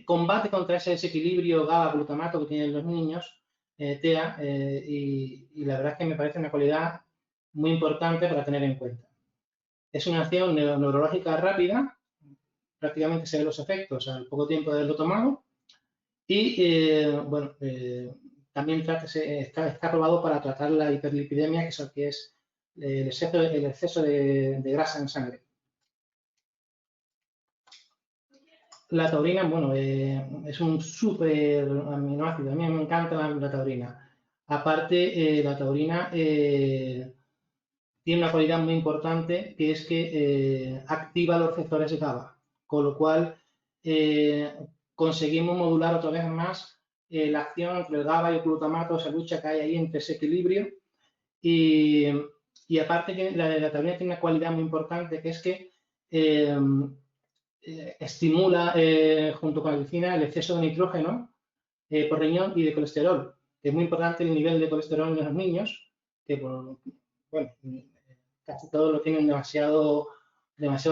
combate contra ese desequilibrio GABA-glutamato que tienen los niños TEA, y la verdad es que me parece una cualidad muy importante para tener en cuenta. Es una acción neurológica rápida, prácticamente se ven los efectos al poco tiempo de haberlo tomado. Y también está aprobado para tratar la hiperlipidemia, que es el exceso de grasa en sangre. La taurina, es un súper aminoácido. A mí me encanta la taurina. Aparte, la taurina tiene una cualidad muy importante, que es que activa los receptores de GABA, con lo cual conseguimos modular otra vez más la acción entre el GABA y el glutamato, esa lucha que hay ahí entre ese equilibrio. Y aparte que la taurina tiene una cualidad muy importante, que es que estimula, junto con la glicina, el exceso de nitrógeno por riñón y de colesterol, que es muy importante el nivel de colesterol en los niños, que bueno, casi todos lo tienen demasiado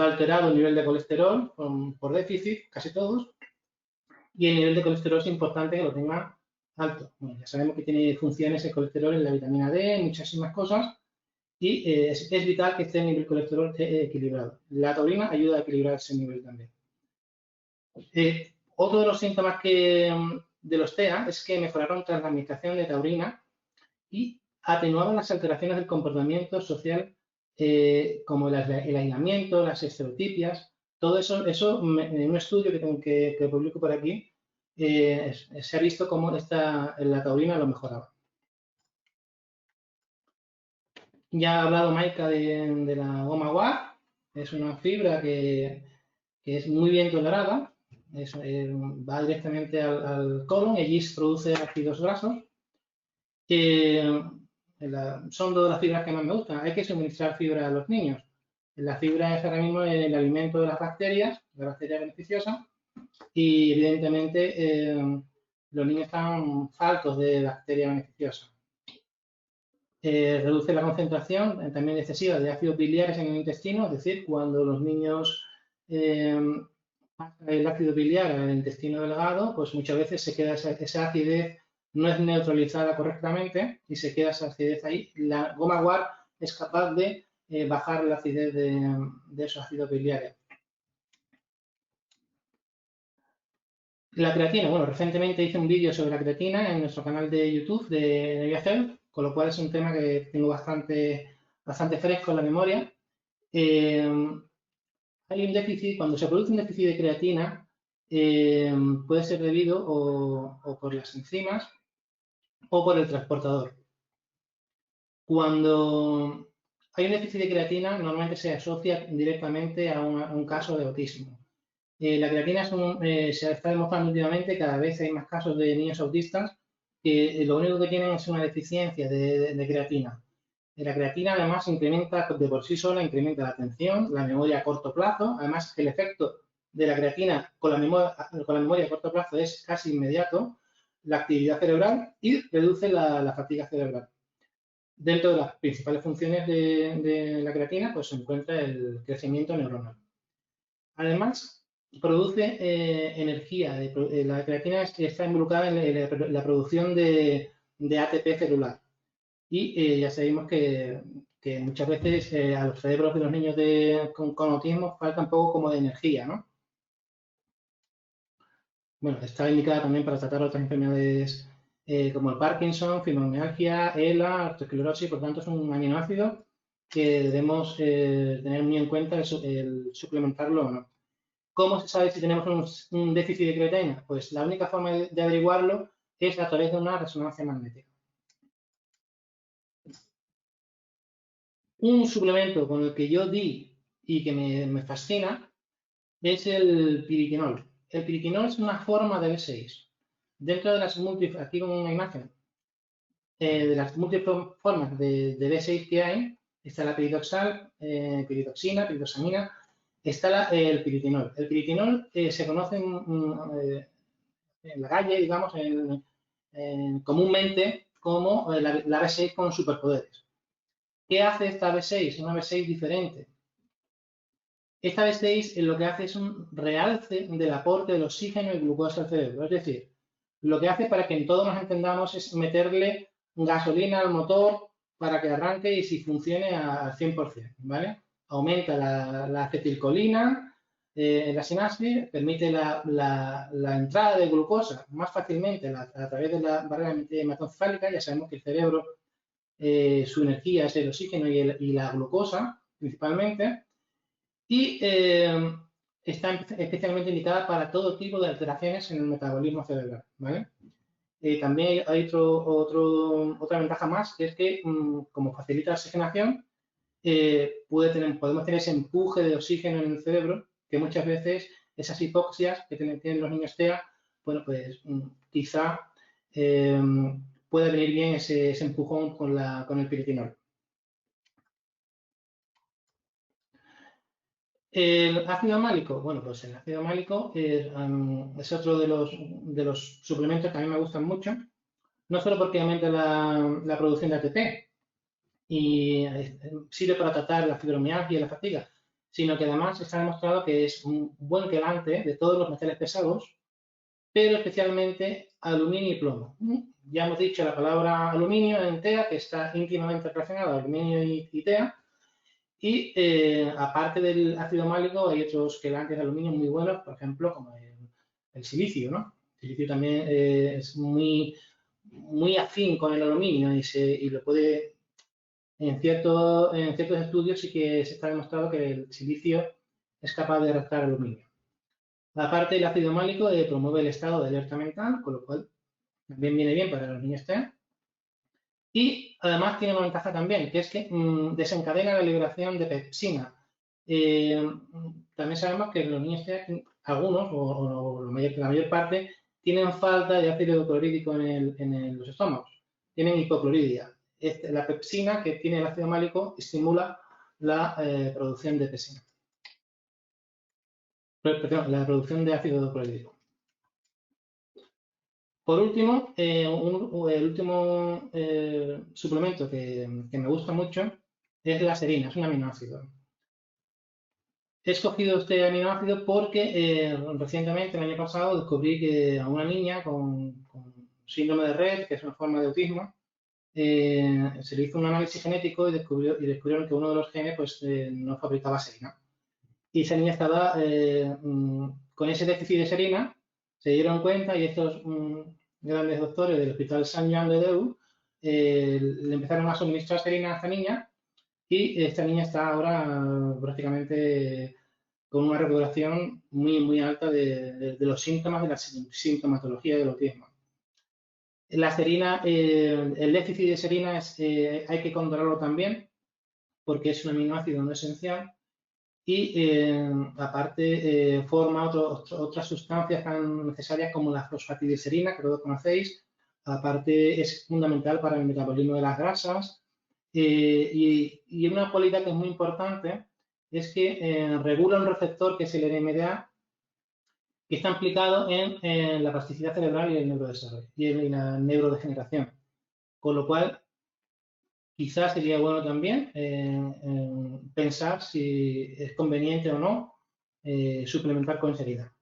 alterado el nivel de colesterol por déficit, casi todos, y el nivel de colesterol es importante que lo tenga alto. Bueno, ya sabemos que tiene funciones el colesterol en la vitamina D, en muchísimas cosas, y es vital que esté el nivel de colesterol equilibrado. La taurina ayuda a equilibrar ese nivel también. Otro de los síntomas de los TEA es que mejoraron tras la administración de taurina y atenuaban las alteraciones del comportamiento social, como el aislamiento, las estereotipias. Todo eso en un estudio que publico por aquí, se ha visto cómo la taurina lo mejoraba. Ya ha hablado Maika de la goma guar. Es una fibra que es muy bien tolerada. Va directamente al colon y allí se produce ácidos grasos. Son dos de las fibras que más me gustan. Hay que suministrar fibra a los niños. La fibra es ahora mismo el alimento de las bacterias, la bacteria beneficiosa, y evidentemente los niños están faltos de bacteria beneficiosa. Reduce la concentración también excesiva de ácidos biliares en el intestino, es decir, cuando los niños pasan el ácido biliar al intestino delgado, pues muchas veces se queda esa acidez, no es neutralizada correctamente y se queda esa acidez ahí. La goma guar es capaz de bajar la acidez de esos ácidos biliares. La creatina, bueno, recientemente hice un vídeo sobre la creatina en nuestro canal de YouTube de Nevia Health, con lo cual es un tema que tengo bastante fresco en la memoria. Hay un déficit, cuando se produce un déficit de creatina, puede ser debido o por las enzimas o por el transportador. Cuando hay un déficit de creatina, normalmente se asocia directamente a un caso de autismo. La creatina se está demostrando últimamente, cada vez hay más casos de niños autistas que lo único que tienen es una deficiencia de creatina. La creatina además incrementa de por sí sola, incrementa la atención, la memoria a corto plazo. Además, el efecto de la creatina con la memoria a corto plazo es casi inmediato, la actividad cerebral y reduce la fatiga cerebral. Dentro de las principales funciones de la creatina, pues se encuentra el crecimiento neuronal. Además, produce energía. La creatina está involucrada en la producción de ATP celular. Y ya sabemos que muchas veces a los cerebros de los niños con autismo falta un poco como de energía, ¿no? Bueno, está indicada también para tratar otras enfermedades como el Parkinson, fibromialgia, ELA, arteriosclerosis. Por tanto, es un aminoácido que debemos tener muy en cuenta el suplementarlo o no. ¿Cómo se sabe si tenemos un déficit de creatina? Pues la única forma de averiguarlo es a través de una resonancia magnética. Un suplemento con el que yo di y que me fascina es el piriquinol. El piriquinol es una forma de B6. Dentro de las múltiples, aquí con una imagen, de las múltiples formas de B6 que hay, está la piridoxal, piridoxina, piridoxamina, está el piritinol. El piritinol se conoce en la calle, digamos, comúnmente como la B6 con superpoderes. ¿Qué hace esta B6? Una B6 diferente. Esta B6 lo que hace es un realce del aporte del oxígeno y glucosa al cerebro. Es decir, lo que hace, para que todos nos entendamos, es meterle gasolina al motor para que arranque y si funcione al 100%, ¿vale? Aumenta la acetilcolina, la sinapsis, permite la entrada de glucosa más fácilmente a través de la barrera hematoencefálica. Ya sabemos que el cerebro, su energía es el oxígeno y la glucosa, principalmente. Y está especialmente indicada para todo tipo de alteraciones en el metabolismo cerebral, ¿vale? También hay otra ventaja más, que es que como facilita la oxigenación, podemos tener ese empuje de oxígeno en el cerebro, que muchas veces esas hipoxias que tienen los niños TEA, bueno, pues quizá pueda venir bien ese empujón con el piritinol. El ácido málico, bueno, pues el ácido málico es otro de los suplementos que a mí me gustan mucho, no solo porque aumenta la producción de ATP y sirve para tratar la fibromialgia y la fatiga, sino que además está demostrado que es un buen quelante de todos los metales pesados, pero especialmente aluminio y plomo. Ya hemos dicho la palabra aluminio en TEA, que está íntimamente relacionado a aluminio y TEA, y aparte del ácido málico hay otros quelantes de aluminio muy buenos, por ejemplo, como el silicio, ¿no? El silicio también es muy afín con el aluminio y lo puede, en ciertos estudios sí que se está demostrado que el silicio es capaz de raptar aluminio. Aparte, el ácido málico promueve el estado de alerta mental, con lo cual también viene bien para los niños TEA. Y además tiene una ventaja también, que es que desencadena la liberación de pepsina. También sabemos que los niños TEA, algunos, o la mayor parte, tienen falta de ácido clorhídrico en los estómagos. Tienen hipoclorhidria. La pepsina que tiene el ácido málico estimula la producción de pepsina. Perdón, la producción de ácido clorhídrico. Por último, el último suplemento que me gusta mucho es la serina, es un aminoácido. He escogido este aminoácido porque recientemente, el año pasado, descubrí que a una niña con síndrome de Rett, que es una forma de autismo, se le hizo un análisis genético y descubrieron que uno de los genes pues, no fabricaba serina. Y esa niña estaba con ese déficit de serina, se dieron cuenta y estos grandes doctores del Hospital Saint Jean de Deu le empezaron a suministrar serina a esta niña y esta niña está ahora prácticamente con una recuperación muy alta de los síntomas, de la sintomatología del autismo. La serina, el déficit de serina hay que controlarlo también porque es un aminoácido no esencial y aparte forma otras sustancias tan necesarias como la fosfatidilcerina, que todos conocéis. Aparte es fundamental para el metabolismo de las grasas y una cualidad que es muy importante es que regula un receptor que es el NMDA, que está implicado en la plasticidad cerebral y el neurodesarrollo y en la neurodegeneración. Con lo cual, quizás sería bueno también pensar si es conveniente o no suplementar con serina.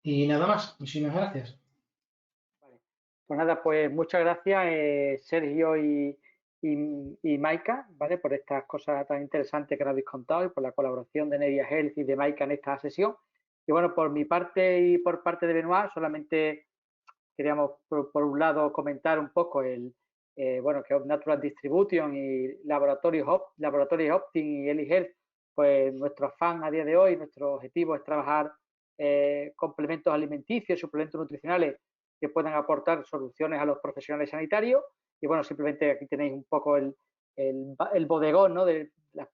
Y nada más, muchísimas gracias. Vale. Pues nada, pues muchas gracias Sergio y Maika, ¿vale? Por estas cosas tan interesantes que nos habéis contado y por la colaboración de Nevia Health y de Maika en esta sesión. Y bueno, por mi parte y por parte de Benoit, solamente queríamos por un lado comentar un poco bueno, que Natural Distribution y Laboratorios Optim y Eli Health, pues nuestro afán a día de hoy, nuestro objetivo es trabajar complementos alimenticios, suplementos nutricionales que puedan aportar soluciones a los profesionales sanitarios. Y bueno, simplemente aquí tenéis un poco el bodegón, ¿no?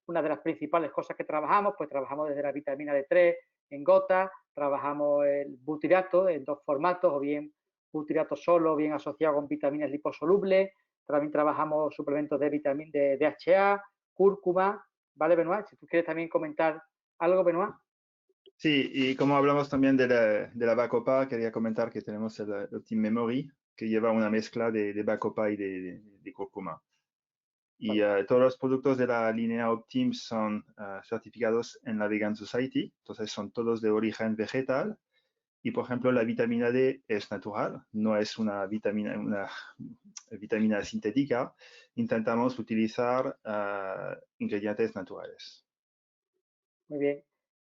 Una de las principales cosas que trabajamos, pues trabajamos desde la vitamina D3 en gotas, trabajamos el butirato en dos formatos, o bien butirato solo, bien asociado con vitaminas liposolubles. También trabajamos suplementos de vitamina de DHA, cúrcuma, ¿vale, Benoit? Si tú quieres también comentar algo, Benoit. Sí, y como hablamos también de la Bacopa, quería comentar que tenemos el Optim Memory, que lleva una mezcla de Bacopa y de cúrcuma. Y todos los productos de la línea Optim son certificados en la Vegan Society, entonces son todos de origen vegetal. Y, por ejemplo, la vitamina D es natural, no es una vitamina sintética. Intentamos utilizar ingredientes naturales. Muy bien.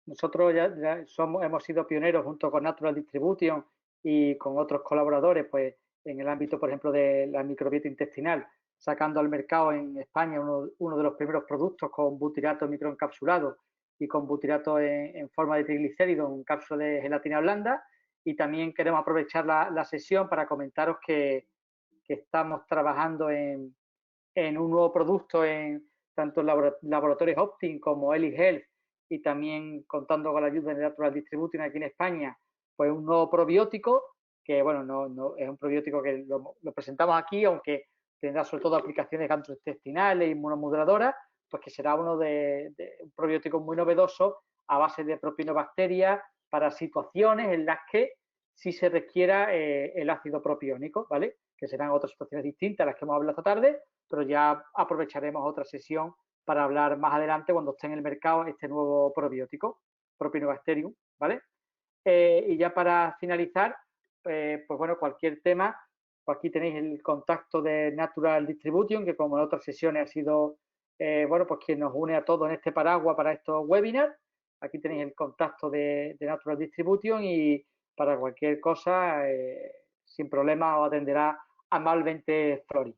Nosotros ya hemos sido pioneros junto con Natural Distribution y con otros colaboradores, pues en el ámbito, por ejemplo, de la microbiota intestinal, sacando al mercado en España uno de los primeros productos con butirato microencapsulado y con butirato en forma de triglicérido en cápsula de gelatina blanda. Y también queremos aprovechar la sesión para comentaros que estamos trabajando en en un nuevo producto en tanto en laboratorios Optim como Eli Health, y también contando con la ayuda de Natural Distribution aquí en España, pues un nuevo probiótico, que bueno, no es un probiótico que lo presentamos aquí, aunque tendrá sobre todo aplicaciones gastrointestinales e inmunomoduladoras, pues que será uno de un probiótico muy novedoso a base de propionobacterias para situaciones en las que sí se requiera el ácido propiónico, ¿vale? Que serán otras situaciones distintas a las que hemos hablado esta tarde, pero ya aprovecharemos otra sesión para hablar más adelante cuando esté en el mercado este nuevo probiótico, Propionobacterium, ¿vale? Y ya para finalizar, pues bueno, cualquier tema, pues aquí tenéis el contacto de Natural Distribution, que como en otras sesiones ha sido, bueno, pues quien nos une a todos en este paraguas para estos webinars. Aquí tenéis el contacto de Natural Distribution y para cualquier cosa, sin problema, os atenderá amablemente Flori.